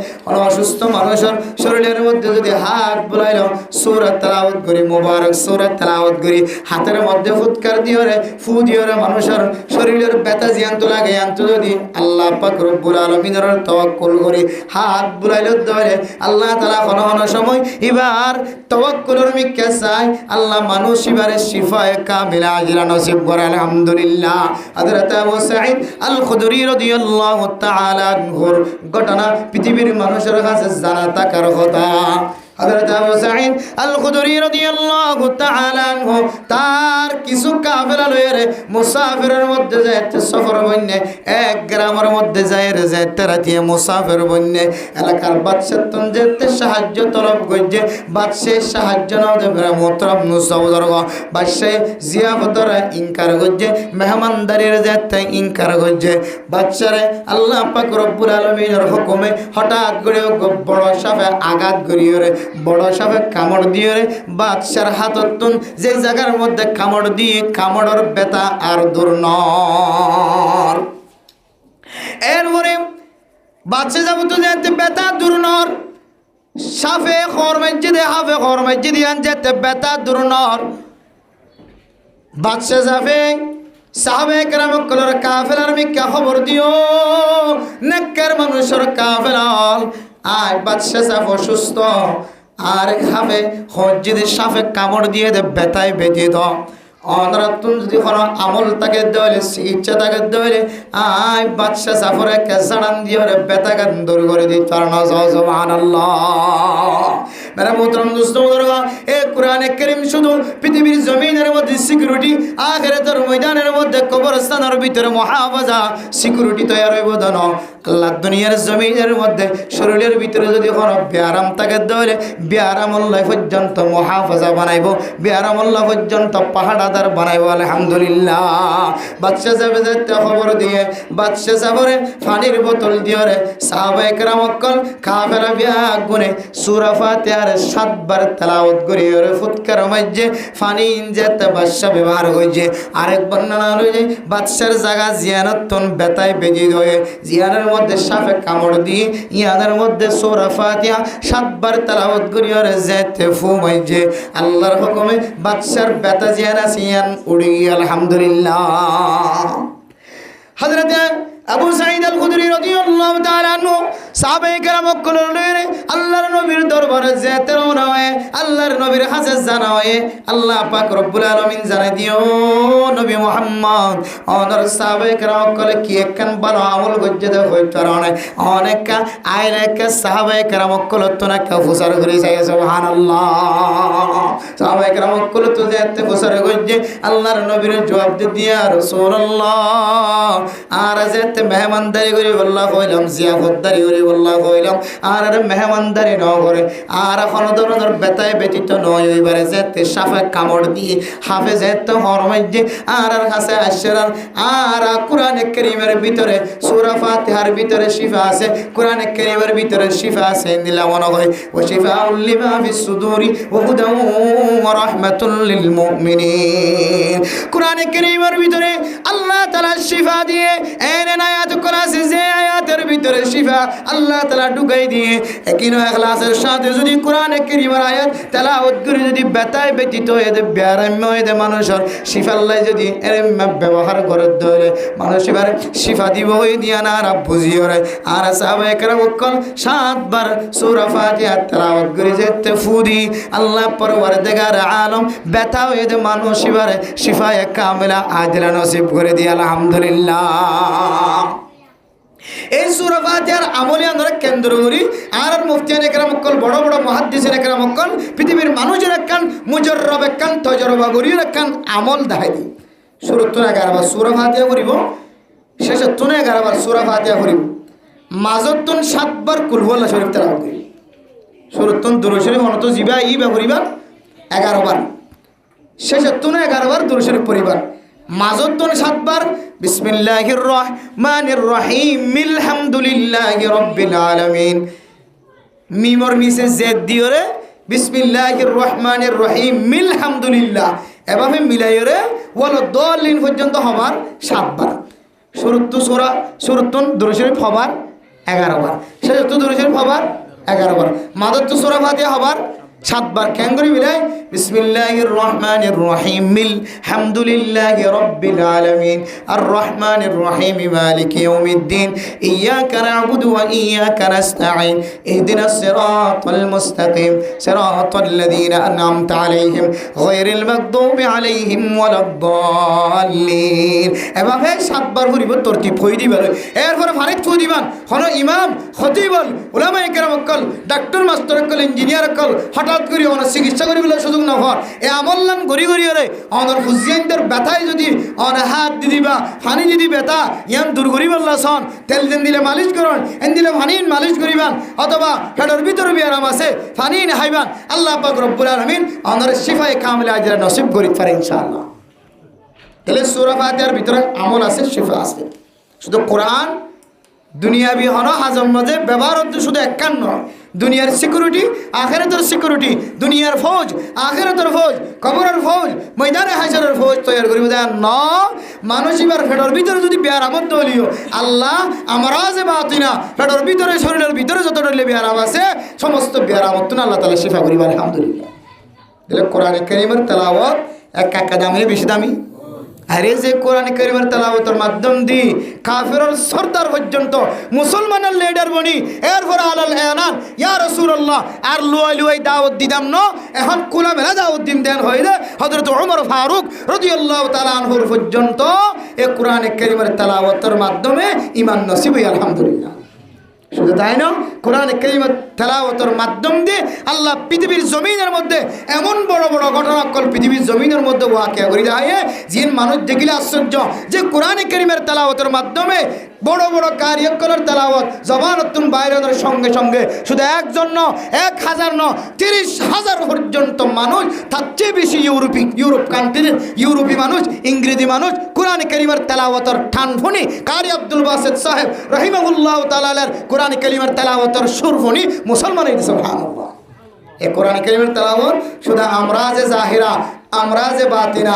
অসুস্থ মানুষের শরীরের মধ্যে যদি হাত বুলাইল সূরা তেলাওয়াত করি মোবারক সূরা তেলাওয়াত করি হাতের মধ্যে ফুৎকার দিও রে ফু দিও রে মানুষের শরীরের ব্যথা জিয়ান্ত লাগে আন্ত যদি আল্লাহ পাক রব্বুল আলামিনের তাওয়াক্কুল করি হাত বুলাইল ধরে আল্লাহ তাআলা কোন সময় এবার তাওয়াক্কুলের কে চাই আল্লাহ মানুষ এবারে শিফায়ে কামিলা আজরা নসিব করে আলহামদুলিল্লাহ হযরত আবু সাঈদ আল খুদরি রাদিয়াল্লাহু তাআলা আনহুর ঘটনা পৃথিবীর মানুষের কাছে জানা থাকার কথা হযরত আবু সাঈদ আল খুদরি রাদিয়াল্লাহু তাআলা আনহু তার কিছু কাফেলা লয়ে মুসাফিরের মধ্যে যাইতে সফর বন্যে এক গ্রামের মধ্যে যাইতে রাতে মুসাফির বন্যে এলাকার বাদশাহ তন যেতে সাহায্য তলব করছে বাদশাহ সাহায্য নাও দেবে মোহতরম মুসাউদরগ বাদশাহ জিয়াফতর ইনকার করছে মেহমানদারির যেতে ইনকার করছে বাদশারে আল্লাহ পাক রব্বুল আলামিনের হুকুমে হঠাৎ করে বড় সাপে আঘাত করিয়ে বড় সাপে কামড় দিয়ে বাদশার হাতত যে জায়গার মধ্যে কামড় দিয়ে কামড়ের ব্যথা আর দূর নর এরপরে বাদশা যাব তো যেতে ব্যথা দূর নর সাপে খর মসজিদে হাফে খর মসজিদে যেতে ব্যথা দূর নর বাদশা যাবে সাহাবে কেরাম কলর কাফেলার মিকা খবর দিও নেককার মানুষের কাফেলাল আয় বাদশা সাফ অসুস্থ আর খাবে যদি সাপে কামড় দিয়ে দে ব্যথায় বেঁধে দাও অনরাতুন যদি কোনো আমল তাকে দেওয়ালে চিকিৎসা তাকে দেওয়ালে আয় বাদশা সাফরে কেসাড়ান দিয়ে ব্যথা গান দূর করে দিই তার না সুবহানাল্লাহ মেরা মোহতরম দোস্ত বুজুর্গ এ কোরআনে কারীম শুধু পৃথিবীর জমিনের মধ্যে সিকিউরিটি আখিরাতের ময়দানের মধ্যে কবরস্থানের ভিতরে মুহাফাজা সিকিউরিটি তৈরি হইব দানো আল্লাহ দুনিয়ার জমিনের মধ্যে শরীরের ভিতরে যদি কোনো ব্যারাম তাকে দেওয়ালে ব্যারামুল্লাহ পর্যন্ত মুহাফাজা বানাইব ব্যারামুল্লাহ পর্যন্ত পাহাড়াদার বানাইব আলহামদুলিল্লাহ বাদশা যাবে যেতে খবর দিয়ে বাদশা যাবরে পানির বোতল দিয়ে রে সাহাবায়ে কেরাম কাফেরা বিয়া গুনে সূরা ফাতিহার 7 বার তেলাওয়াত করিয়ে রে ফুৎকার মাঝে পানি যেতে বাদশা ব্যবহার হইছে আরেক বর্ণনা হইছে বাদশার জায়গা জিয়ারত তন বেতায় বেজি হয়ে জিয়ারের মধ্যে সাপে কামড় দিয়ে ইয়াদের মধ্যে সূরা ফাতিহা 7 বার তেলাওয়াত করিয়া যেতে ফুমাই যে আল্লাহর হুকুমে বাদশার বেতা জিয়ানা সিয়ান উড়ি আলহামদুলিল্লাহ। হযরত আবু সাঈদ আল খুদরি রাদিয়াল্লাহু তাআলা আনহু সাহাবায়ে কেরাম কলরে আল্লাহর নবীর দরবারে যেতে রওনা হয়ে আল্লাহর নবীর কাছে জানা হয়ে আল্লাহ পাক রব্বুল আলামিন জানাই দিও নবী মুহাম্মদ অনর সাহাবায়ে কেরাম কলে কি একখান ভালো আমল গজ্জে দে হইতো না অনেক আইলেক সাহাবায়ে কেরাম কলে তো না ফুসার করে যায় সুবহানাল্লাহ। সাহাবায়ে কেরাম কলে তো যেতে ফুসার গজ্জে আল্লাহর নবীর জবাব দিয়া রাসূলুল্লাহ আর মেহমানদারি করি বল্লা কইলাম জিয়াফতদারি করি বল্লা কইলাম আর মেহমানদারি ন করে আর কোনো ধরনের বেতায় ব্যতীত নয় ওইবারে যেতে সাপে কামড় দিয়ে হাফে যেতে হরমাইজে আর কাছে আশরার আর কোরআনে কারীমের ভিতরে সূরা ফাতিহার ভিতরে শিফা আছে কোরআনে কারীমের ভিতরে শিফা আছে দিলা মনে হয় ও শিফাউল লিমা ফিস সুদুরি ওয়া হুদাউ ওয়া রাহমাতুল লিল মুমিনিন। কোরআনে কারীমের ভিতরে আল্লাহ তাআলা শিফা দিয়ে আয়াত কোরআন যে আয়াতের ভিতরে শিফা আল্লাহ তাআলা ঢুকাই দিয়ে একইনো ইখলাসের সাথে যদি কোরআনে কারীমের আয়াত তেলাওয়াত করে যদি বেতায় ব্যতীত এতে ব্যারাম্য এতে মানুষের শিফা আল্লাহ যদি এরম ব্যবহার করে ধরে মানুষ এবারে শিফা দিব হয়ে দিয়া না আর বুঝিও রে আর সাহাবায়ে কেরাম কল 7 বার সূরা ফাতিহা তেলাওয়াত করে যেতে ফুদি আল্লাহ পরওয়ারদিগার আলম ব্যথা হয়ে যে মানুষ এবারে শিফায়ে কামিলা আজরা নসিব করে দিয়ে আলহামদুলিল্লাহ। এই সূরা ফাতিহার আমলে আমরা কেন্দ্র করি আর মুফতিয়ানে কেরাম কল বড় বড় মুহাদ্দিসিনে কেরাম কল পৃথিবীর মানুষের একখান মুজাররব একখান তজরবা করির একখান আমল দেখাই দি শুরুতে 11 বার সূরা ফাতিহা করিব শেষে 11 বার সূরা ফাতিহা করিব মাঝতুন 7 বার কুল হুয়াল্লাহ শরীফ তেলাওয়াত করি শুরুতুন দুরূদ শরীফ অনত জিবা ইবা করিবা 11 বার শেষে 11 বার দুরূদ শরীফ পড়িবার মাঝতুন 7 বার বিসমিল্লাহির রহমানির রহিম আলহামদুলিল্লাহি রাব্বিল আলামিন মিমর নিচে জেদ দিওরে বিসমিল্লাহির রহমানির রহিম আলহামদুলিল্লাহ এভাবে মিলাইরে ওয়ালা দাল্লিন পর্যন্ত হবার 7 বার শুরুতুন দুরূদ শরীফ হবার 11 বার শেষে দুরূদ শরীফ হবার 11 বার মাদতু সূরা ফাতিহা হবার 7 বার কেন করে মিলাই বিসমিল্লাহির রহমানির রহিম আলহামদুলিল্লাহি রাব্বিল আলামিন আর রহমানির রহিম মালিকি ইয়াউমিদ্দিন ইয়াকা না'বুদু ওয়া ইয়াকা নাস্তাঈন ইহদিনাস সিরাতাল মুস্তাকিম সিরাতাল লাযীনা আন'আমতা আলাইহিম গায়রিল মাগদুবি আলাইহিম ওয়ালাদ-দাল্লিন এভাবে 7 বার পড়িব তরতিব হই দিবা এরপরে ফারিক থু দিবান কোন ইমাম খতিবল উলামায়ে কেরাম call doctor master call engineer call হঠাৎ করে অন চিকিৎসা করি বলে সুযোগ না হর এ আমল্লান গড়ি গড়ি রে অনর হুজিয়ানদের ব্যথায় যদি অন হাত দি দিবা পানি যদি ব্যথা ইয়ান দূর করি বললা সন তেল দেন দিলে মালিশ করুন এন দিলে পানিন মালিশ করিবান অথবা হেডর ভিতরে বিয়ারাম আছে পানি না হাইবান আল্লাহ পাক রব্বুল আলামিন অনর শিফায়ে কামিলা আজরা নসিব করি পারে ইনশাআল্লাহ। তাহলে সূরা ফাতিহার ভিতরে আমল আছে শিফা আছে শুধু কোরআন দুনিয়াবি হন হাজম মাঝে ব্যবহার হচ্ছে শুধু একখান নয় দুনিয়ার সিকিউরিটি আখিরাতের সিকিউরিটি দুনিয়ার ফৌজ আখিরাতের ফৌজ কবরের ফৌজ ময়দানে হাসরের ফৌজ তৈরি করিব দেন ন মানুষ এবার ফেডর ভিতরে যদি বিয়ার আমদ হলিও আল্লাহ আমরা যে বাতিনা ফেডর ভিতরে শরীরের ভিতরে যত ডলে বিয়ার আম আছে সমস্ত বিয়ার আমদ আল্লাহ তাআলা শিফা করিব আলহামদুলিল্লাহ। তাহলে কোরআনে কারীমের তেলাওয়াত এক একা দামি বেশি দামি আরে যে কোরআন কারীমের তেলাওয়াতের মাধ্যম দি কাফিরের সরদার পর্যন্ত মুসলমানের লিডার বনি এরপর আলাল এলান ইয়া রাসূলুল্লাহ আর লুয়াই দাওয়াত দিদাম ন এখন কোলামেলা দাওয়াত দিন দেন হইলে হযরত ওমর ফারুক রাদিয়াল্লাহু তাআলা আনহুর পর্যন্ত এই কোরআন কারীমের তেলাওয়াতের মাধ্যমে ঈমান নসিব হই আলহামদুলিল্লাহ। শুধু তাই না কোরআন কারীমের তেলাওয়াতের মাধ্যম দিয়ে আল্লাহ পৃথিবীর জমিনের মধ্যে এমন বড় বড় ঘটনা কল পৃথিবীর জমিনের মধ্যে ওয়াকিয়া করে যায় জিন মানুষ দেখিলে আশ্চর্য যে কোরআন কারীমের তেলাওয়াতের মাধ্যমে বড় বড় কারিয়কলের তেলাওয়াত জবানতুন বাইরের সঙ্গে সঙ্গে শুধু একজন ন 1000 ন 30,000 পর্যন্ত মানুষ তার চেয়ে বেশি ইউরোপ কান্ট্রির ইউরোপী মানুষ ইংরেজি মানুষ কোরআন কারীমের তেলাওয়াতের ঠানফুনি কারি আব্দুল বাসিত সাহেব রাহিমাহুল্লাহ তাআলার কোরআন কারীমের তেলাওয়াতের সুরফুনি মুসলমান সুবহানাল্লাহ। এই কোরআন কারীমের তেলাওয়াত শুধু আমরা যে জাহিরা আমরাজে বাতিনা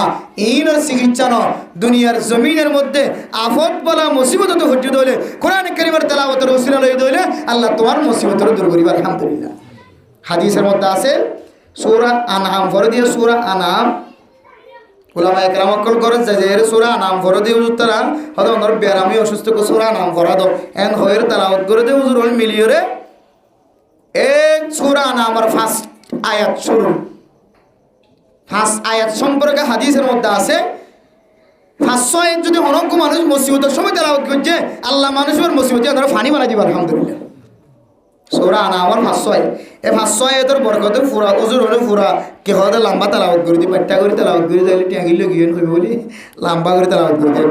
ইনর চিকিৎসা ন দুনিয়ার জমিনের মধ্যে আফত বলা মুসিবত তো হজ্জু দইলে কোরআন কারীমের তেলাওয়াতের ওসিলা লই দইলে আল্লাহ তোমার মুসিবতের দূর করিবার আলহামদুলিল্লাহ। হাদিসের মধ্যে আছে সূরা আনআম ফরদিয়া সূরা আনআম উলামা একরাম অকল করে যে এর সূরা আনআম ফরদিয়া উত্তরা হদ অনর বেরামি অসুস্থ কো সূরা আনআম ফরাদ এন হয়ের তেলাওয়াত করে দে হুজুর মিলিয়রে এক সূরা আনআমের ফার্স্ট আয়াত শুরু ফার্স্ট আয়াত সম্পর্কে হাদিসের মধ্যে আছে ফার্স্ট আয়াত যদি অনেক মানুষ মুসিবতের সময় তেলাওয়াত করছে আল্লাহ মানুষের মুসিবতে ধরে ফানি বানাই দিবার আলহামদুলিল্লাহ। সূরা আনআমের ফার্স্ট আয়াত এই ফার্স্ট আয়াতের বরকতে পুরা হুজুর হলে পুরা কে হদে লম্বা তেলাওয়াত করে দি বাট্টা করে তেলাওয়াত করে দিলে ট্যাঙ্গি লগিয়ে কইবে বলি লম্বা করে তেলাওয়াত করে দেয়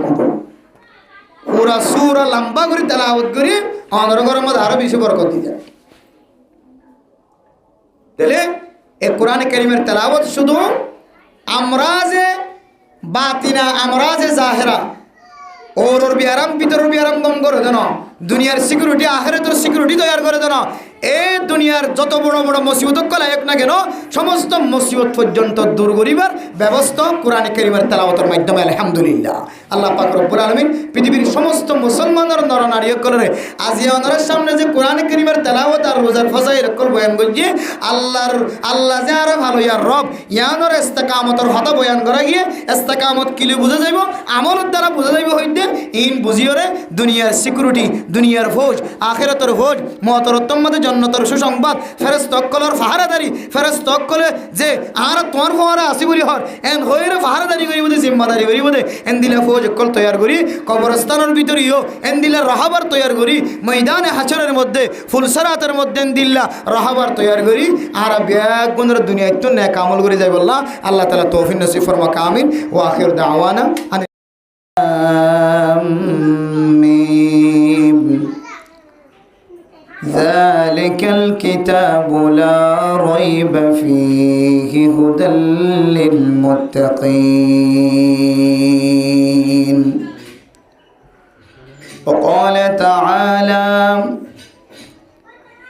পুরা সূরা লম্বা করে তেলাওয়াত করে অনরগরের মধ্যে আরো বেশি বরকত দিয়ে যায়। তাহলে এই কোরআন কারীমের তেলাওয়াত শুধু আমরাজে বাতিনা আমরাজে জাহেরা ওর বিয়ারাম ভিতর বিয়ারাম দম করে দেন দুনিয়ার সিকিউরিটি আখিরাতের সিকিউরিটি তৈরি করে দেন এই দুনিয়ার যত বড় বড় মুসিবত কলায়ক না কেন সমস্ত মুসিবত পর্যন্ত দূর করিবার ব্যবস্থা কোরআন কারীমের তেলাওয়াতের মাধ্যমে আলহামদুলিল্লাহ। আল্লাহ পাক রব্বুল আলামিন পৃথিবীর সমস্ত মুসলমানের নরনারীসকলের আজি ওনার সামনে যে কোরআন কারীমের তেলাওয়াত আর রোজার ফজাইল কল বয়ান করছে আল্লাহ যে আর ভালো ইয়ার রব ইয়ানোর ইস্তেকামতের হতা বয়ান করা গিয়ে ইস্তেকামত কিলে বুঝা যাইব আমলের দ্বারা বুঝা যাইব হইতে ইন বুঝিওরে দুনিয়ার সিকিউরিটি দুনিয়ার ফৌজ আখিরাতের ফৌজ মহতরত্তম মধ্যে জন্নতের সুসংবাদ ফেরেশতাসকলের ফাহারাদারি ফেরেশতাসকলে যে আর তোমার ফাহারা আসি বলি হর এন হইরে ফাহারাদারি করিব দে জিম্মাদারি করিব দে এন দিলা ফৌজ কল তৈয়ার করি কবরস্থানের ভিতরিও এন দিলা রাহাবার তৈয়ার করি ময়দানে হাশরের মধ্যে ফুলসরাতের মধ্যে এন দিল্লা রাহাবার তৈয়ার করি আর ব্যাগ গুণের দুনিয়ায় তো নেক আমল করে যাই বললা আল্লাহ তাআলা তৌফিক নসিব ফরমা কামিন ওয়া আখির দাওয়ানা ذلك الكتاب لا ريب فيه هدى للمتقين وقال تعالى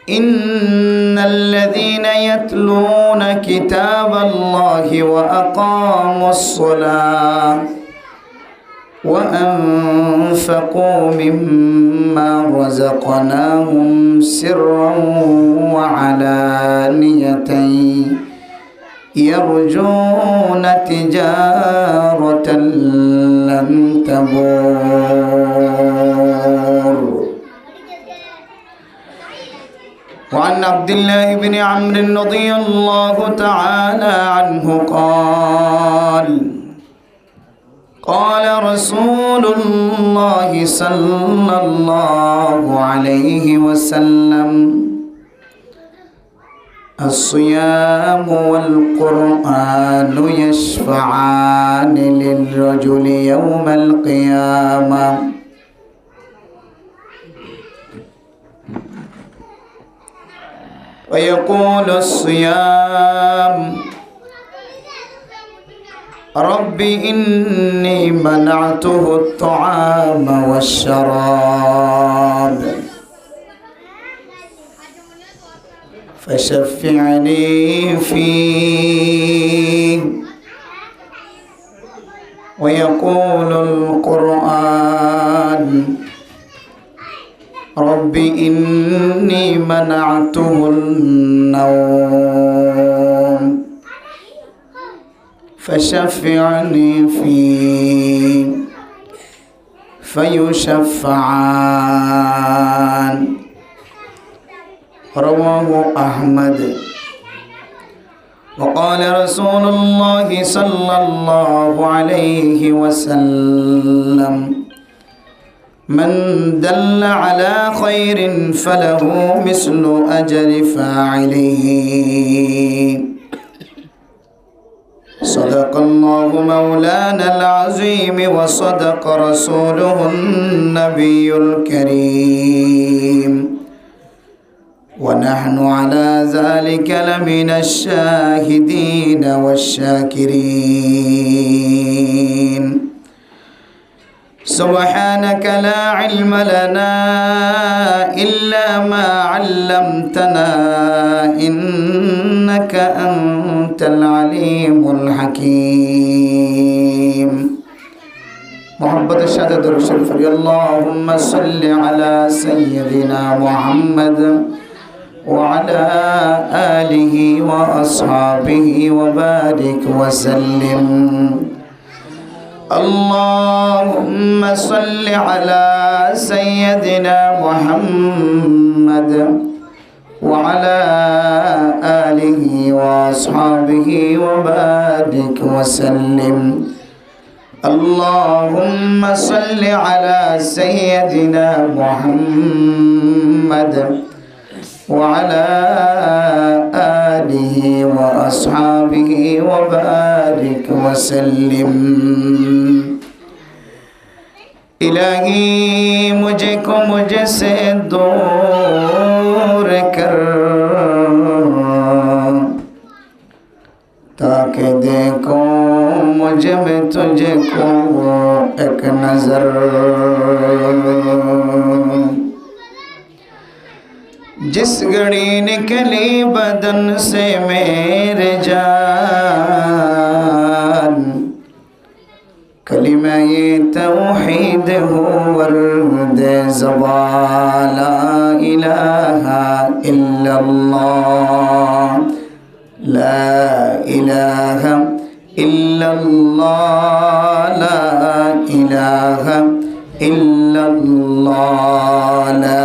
إن الذين يتلون كتاب الله وأقاموا الصلاة وأنفقوا مما رزقناهم سرا وعلانية يرجون تجارة لن تبور. وعن عبد الله بن عمرو رضي الله تعالى عنه قال رسول الله صلى الله عليه وسلم الصيام والقرآن يشفعان للرجل يوم القيامة ويقول الصيام رب إني منعته الطعام والشراب فشفعني فيه. ويقول القرآن رب إني منعته النوم فشفعني فيه فيشفعان. رواه أحمد. وقال رسول الله صلى الله عليه وسلم من دل على خير فله مثل أجر فاعله. صدق الله مولانا العظيم وصدق رسوله النبي الكريم ونحن على ذلك لمن الشاهدين والشاكرين. سبحانك لا علم لنا إلا ما علمتنا إنك أنت العليم الحكيم محبت الشهادة درشل فري اللهم صل على سيدنا محمد وعلى آله وأصحابه وبارك وسلم اللهم صل على سيدنا محمد وعلى آله وأصحابه وبارك وسلم اللهم صل على سيدنا محمد وعلى آله وأصحابه وبارك وسلم إلهی مجھے کو مجھ سے دور کر تاکہ دیکھو مجھ میں تجھے کو ایک نظر जिस घड़ी निकली बदन से मेरे जान कलिमा ये तौहीद हो वर्द ज़बान ला इलाहा इल्लल्लाह ला इलाहा इल्लल्लाह ला इलाहा इल्लल्लाह ला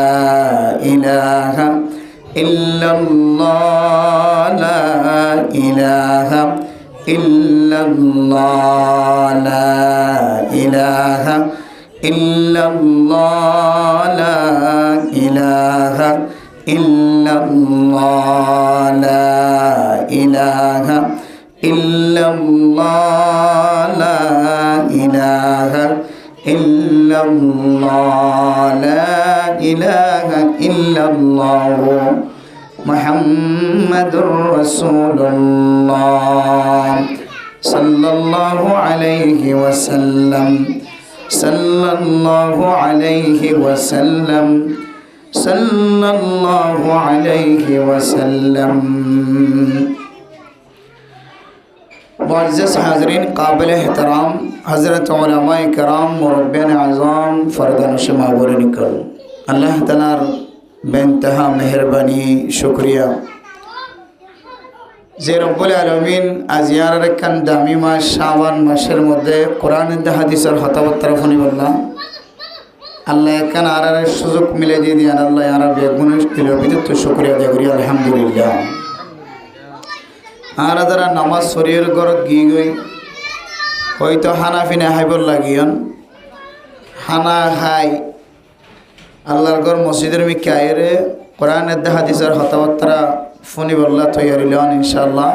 इलाहा इल्लल्लाह ला इलाहा इल्लल्लाह ला इलाहा इल्लल्लाह ला इलाहा इल्लल्लाह ला इलाहा इल्लल्लाह ला इलाहा इल्लल्लाह ला इलाहा इल्लल्लाह मुहम्मदुर रसूलुल्लाह सल्लल्लाहु अलैहि वसल्लम सल्लल्लाहु अलैहि वसल्लम सल्लल्लाहु अलैहि वसल्लम। मुअज़्ज़ज़ हाज़रीन काबिल एहतराम हज़रत उलमाए किराम मुरब्बियान आज़ाम फ़र्दान शुमा बोलने करूँ अल्लाह तालार बेइंतहा मेहरबानी शुक्रिया যে রব্বুল আলামিন আজ ইয়ার একখান দামি মাস শাবান মাসের মধ্যে কোরআন হাদিসের কথাবার্তা শুনি বললাম আল্লাহ একখান আর সুযোগ মিলে দিয়ে দিয়ান আল্লাহ আর বেগুনের দিলের তো শুক্রিয়া আদায় করি আলহামদুলিল্লাহ। আর যারা নামাজ শরীর ঘরত গিয়ে গই হয়তো হানা ফিনা হাইবর লাগিয়ন হানা হাই আল্লাহর ঘর মসজিদের মিকে আইরে কোরআনের হাদিসের কথাবার্তা শুনি বললা তৈয়ারিলেন ইনশাআল্লাহ।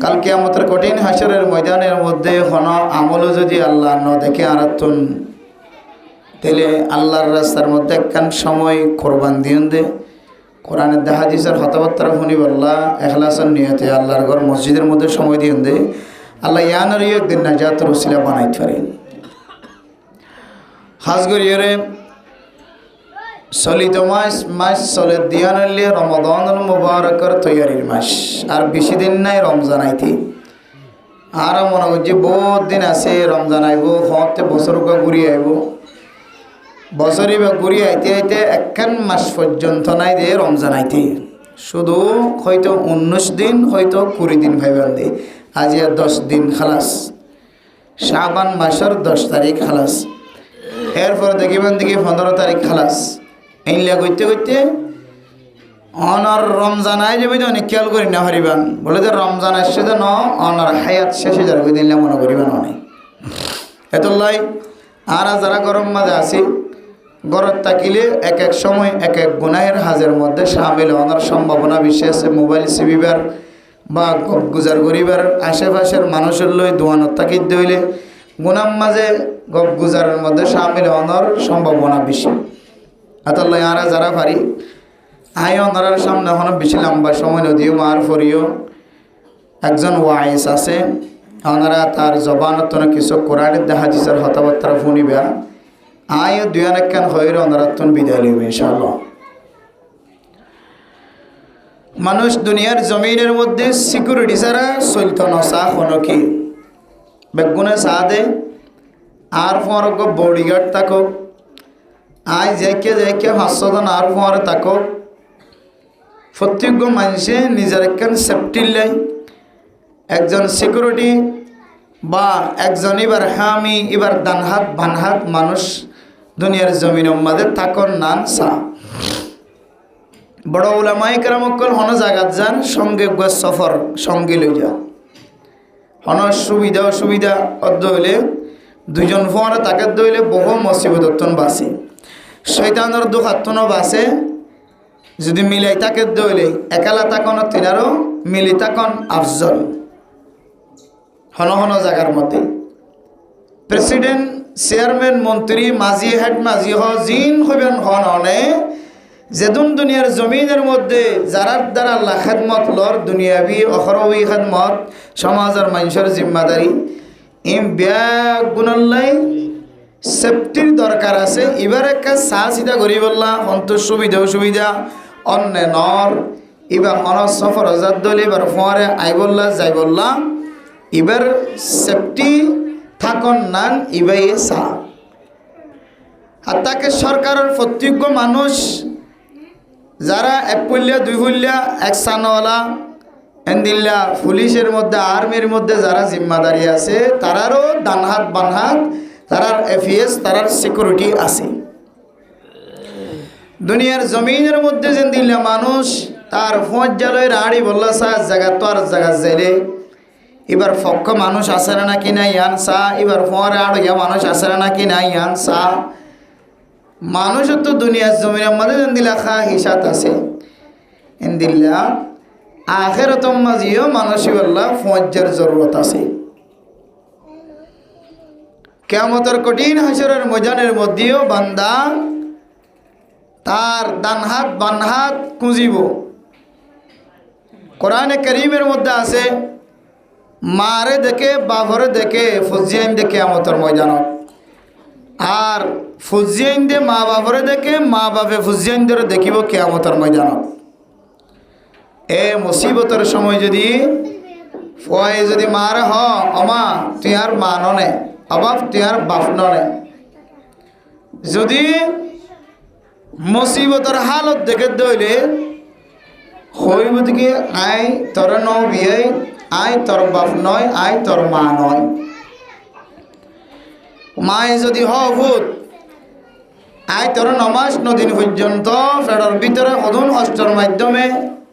কাল কিয়ামতের কঠিন হাসরের ময়দানের মধ্যে কোনো আমলও যদি আল্লাহ ন দেখে আরাতুন তাহলে আল্লাহর রাস্তার মধ্যে একখান সময় কোরবান দিন দে কোরআনের হাদিসের কথাবার্তা শুনি বললা এখলাসের নিয়তে আল্লাহর ঘর মসজিদের মধ্যে সময় দিন দে আল্লাহ ইয়ানের একদিন নাজাতের ওসিলা বানাইতে পারেন। খাস করিয়ে চলিত মাস চলে দিয়ানলে রমাদানুল মুবারকের তৈয়ারির মাস আর বেশি দিন নাই রমজান আইতে আর মনে করছি বহুত দিন আছে রমজান আইব হতে বছর ঘুরি আইব বছরই বা ঘুরি আইতে আইতে একখান মাস পর্যন্ত নাই দে রমজান আইতে শুধু হয়তো 19 দিন হয়তো 20 দিন ভাইবান দে আজ 10 দিন খালাস শাবান মাসের 10 তারিখ খালাস এরপর দেখিবেন দেখি 15 তারিখ খালাস এইলা করতে করতে অনর রমজান আই যাবে অনেক খেয়াল করি না হারিবান বলে যে রমজান আসছে তো ন অনর হায়াত শেষে যার ওই দিন মনে করিবেন অনেক এতলাই আর যারা গরম মাঝে আসি গরত তাকিলে এক এক সময় এক এক গুনাহের হাজের মধ্যে সামিল হওয়ার সম্ভাবনা বেশি আছে। মোবাইল চিবিবার বা গুজার করিবার আশেপাশের মানুষের লই দোয়ানত তাকিদ দইলে গুনাম মাঝে গপ গুজারের মধ্যে সামিল হওয়ার সম্ভাবনা বেশি। আতাল্লাহ আরা যারা পারি আই অনারার সামনে এখন বেশি লম্বা সময় নদীও মার ফরিও একজন ওয়াইস আছে ওনারা তার জবানত কিছু কোরআনের হাদিসের হতাবার্তা শুনিবা আয় দুয়ানাক্কান হইর ওনারাতন বিদায় লইবে ইনশাআল্লাহ। মানুষ দুনিয়ার জমিনের মধ্যে সিকিউরিটি ছাড়া চলত নসা হনকি বেগুনে চা দে আর ফরক বডিগার্ড থাকক আয় যাইকে 500 জন আর ফরে থাকক প্রত্যেক মানুষে নিজের একখান সেফটির লাই একজন সিকিউরিটি বা একজন এবার হামি এবার ডানহাত বানহাত মানুষ দুনিয়ার জমিনের মধ্যে থাকন নান চা বড় উলামায়ে কেরামকল হন জায়গাত যান সঙ্গে সফর সঙ্গে লই যা হন সুবিধা অসুবিধা অর্ধ হইলে দুইজন ফোয়ারে তাকে দইলে বহু মুসিবতন বাঁচে শয়তানের দুঃখাত্তনও বাঁচে যদি মিলাই তাকে দইলে একালা তাকন তিনারও মিলি তাকন আফজল হন হন জায়গার মধ্যে প্রেসিডেন্ট চেয়ারম্যান মন্ত্রী মাঝি হেড মাঝি জিন হইবেন হন হনে যেদুন দুনিয়ার জমিনের মধ্যে যারার দ্বারা আল্লাহ খেদমত লর দুনিয়াবি অখরবি খেদমত সমাজের মানুষের জিম্মাদারি এম ব্যাগ গুণাল্লাই সেফটির দরকার আছে এবার একটা চা চিতা করি বললা অন্ত সুবিধা অসুবিধা অন্য নর এবার অনর সফর হাজার দল এবার ফোয়ারে আই বললা যাই বললা এবার সেফটি থাকন নান ইবাই চা আর তাকে সরকারের প্রত্যেক মানুষ যারা এক পল্লিয়া দুই পল্লিয়া এক সানওয়ালা এন্দিল্লা পুলিশের মধ্যে আর্মির মধ্যে যারা জিম্মাদারি আছে তারারও ডানহাত বানহাত তারার এফিএস তারার সিকিউরিটি আছে দুনিয়ার জমিনের মধ্যে যেন দিল্লা মানুষ তার ফৌজালয়ের আড়ি বললা চা জায়গা তো আর জায়গা যাইলে এবার ফক্ক মানুষ আসে না নাকি না ইয়ান চা এবার ফোয়ারে আড়িয়া মানুষ আসে না নাকি না ইয়ান চা মানুষ তো দুনিয়ার জমিনের মধ্যে যেন দিলা খা হিসাত আছে এন্দিল্লা আখেরাতম মাঝিও মানুষই বললা ফৌজার জরুরত আছে কিয়ামতের কঠিন হাসরের ময়দানের মধ্যেও বান্দা তার ডানহাত বানহাত খুঁজিব কোরআনে কারীমের মধ্যে আছে মারে দেখে বাঘরে দেখে ফজিয়াইন দেখে কিয়ামতের ময়দানত আর ফজিয়াইন দে মা বাবরে দেখে মা বাপে ফজিয়াইন ধরে দেখিব কিয়ামতের ময়দানত এ মুসিবতের সময় যদি ফয়ে যদি মারে হ অমা তুই আর মা ননে অবাপ তুই আর বাপ ননে যদি মুসিবতের হালত দেখে দইলে হইব দিকে আই তোর ন বিয়ে আই তোর বাপ নয় আই তোর মা নয় মায়ে যদি হুত আই তোর নমাজ নদিন পর্যন্ত ফেডর ভিতরে হদুন হস্তর মাধ্যমে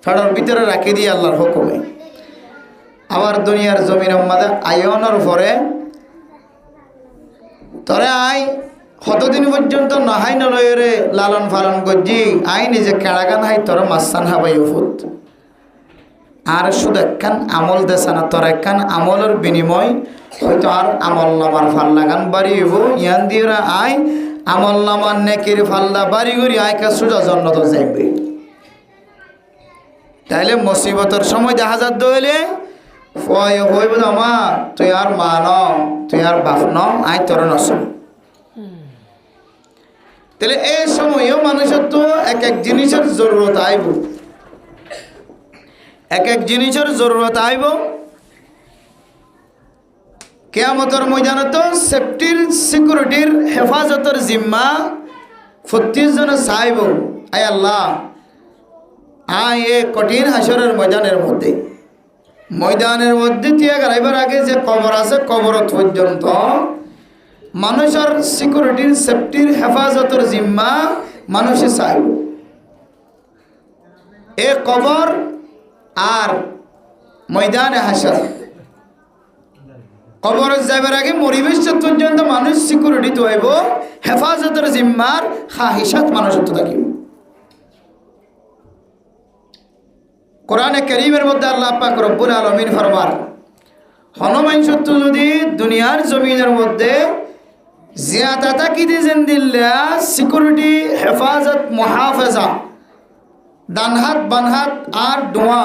ফেডর ভিতরে রাখি দিয়ে আল্লাহর হুকুমে আবার দুনিয়ার জমিনের মধ্যে আয়নের পরে তোরে আই কতদিন পর্যন্ত নহাই নলয়রে লালন পালন করছি আই নিজে কেড়াগান হাই তোর মাসান হাবাই ফুট আর শুধু একখান আমল দেশা না তোর একখান আমলের বিনিময় হয়তো আর আমল নামার ফাল্লাগান বাড়ি হইব ইয়ান দিয়ে আই আমল নামার নেকির ফাল্লা বাড়ি করি আই কা সুজা জন্নত যাইবে তাইলে মুসিবতের সময় দেখা যাত দইলে হইব আমা তুই আর মা ন তুই আর বাপ ন আই তোর নসম তাহলে এই সময়ও মানুষের তো এক এক জিনিসের জরুরত আইব এক এক জিনিসের জরুরত আইব কিয়ামতের ময়দানে তো সেফটির সিকিউরিটির হেফাজতের জিম্মা 35 জনে চাইব আয় আল্লাহ আয় এ কঠিন হাসরের ময়দানের মধ্যে তিয়া গাইবার আগে যে কবর আছে কবরত পর্যন্ত মানুষের সিকিউরিটির সেফটির হেফাজতের জিম্মা মানুষে চাইব এ কবর আর ময়দানে হাসর কবর যাইবার আগে পরিবেশ পর্যন্ত মানুষ সিকিউরিটি তো হইব হেফাজতের জিম্মার খাহিসাত মানুষ তো থাকিব কোরআনে কারীমের মধ্যে আল্লাহ পাক রব্বুল আলামিন ফরমান হনুমান সত্য যদি দুনিয়ার জমিনের মধ্যে জিয়াদা তাকিদি জিন্দিল্লা সিকিউরিটি হেফাজত মুহাফাজা ডানহাত বানহাত আর দোয়া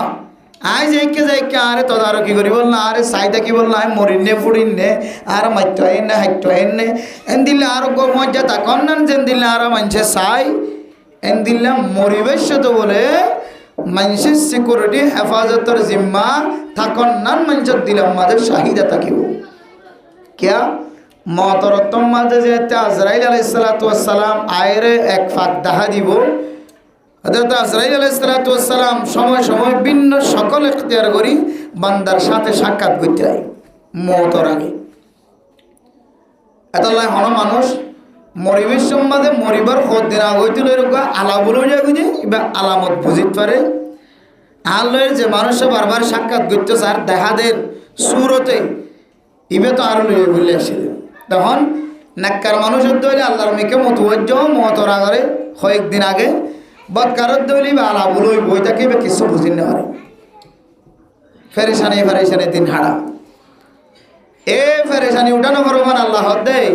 আই যাইকে আরে তদারকি করি বল না আরে সাইদা কি বল না মরিনে ফুড়িনে আর মাইতো আইনে হাইতো আইনে এন দিলে আর গো মজ্জা তা কন্নান যেন দিলে আর মানুষে সাই এন দিলে মরিবেশ তো বলে মানুষের সিকিউরিটি হেফাজতের জিম্মা থাকন নান মানুষের দিলে আমাদের শাহিদা থাকিব क्या মতরত্তম মাঝে যেতে আজরাইল আলাইহিস সালাতু ওয়াস সালাম আয়রে এক ফাঁক দেখা দিব হযরত আজরাইল আলাইহিস সালাতু ওয়াস সালাম সময় সময় ভিন্ন সকল ইখতিয়ার করি বান্দার সাথে সাক্ষাৎ করতে হয় মওতর আগে এতলাই হন মানুষ মরিবের সম্বন্ধে মরিবার দিন আগে হইতে লইরকা আলা বলে যাবে এবার আলামত বুঝিতে পারে আল্লাহর যে মানুষে বারবার সাক্ষাৎ করতে আর দেখাদের সুরতে ইবে তো আরো লইয়ে বলে আসছিল তখন নাক্কার মানুষের দইলে আল্লাহর মেকে মতওয়াজ্জ মতর আগরে কয়েকদিন আগে বদকারত দইলে বা আলা বলই বই থাকে বা কিছু বুঝিন না পারে ফেরেশানি দিন হারা এ ফেরেশানি উঠানো করবেন আল্লাহ দেয়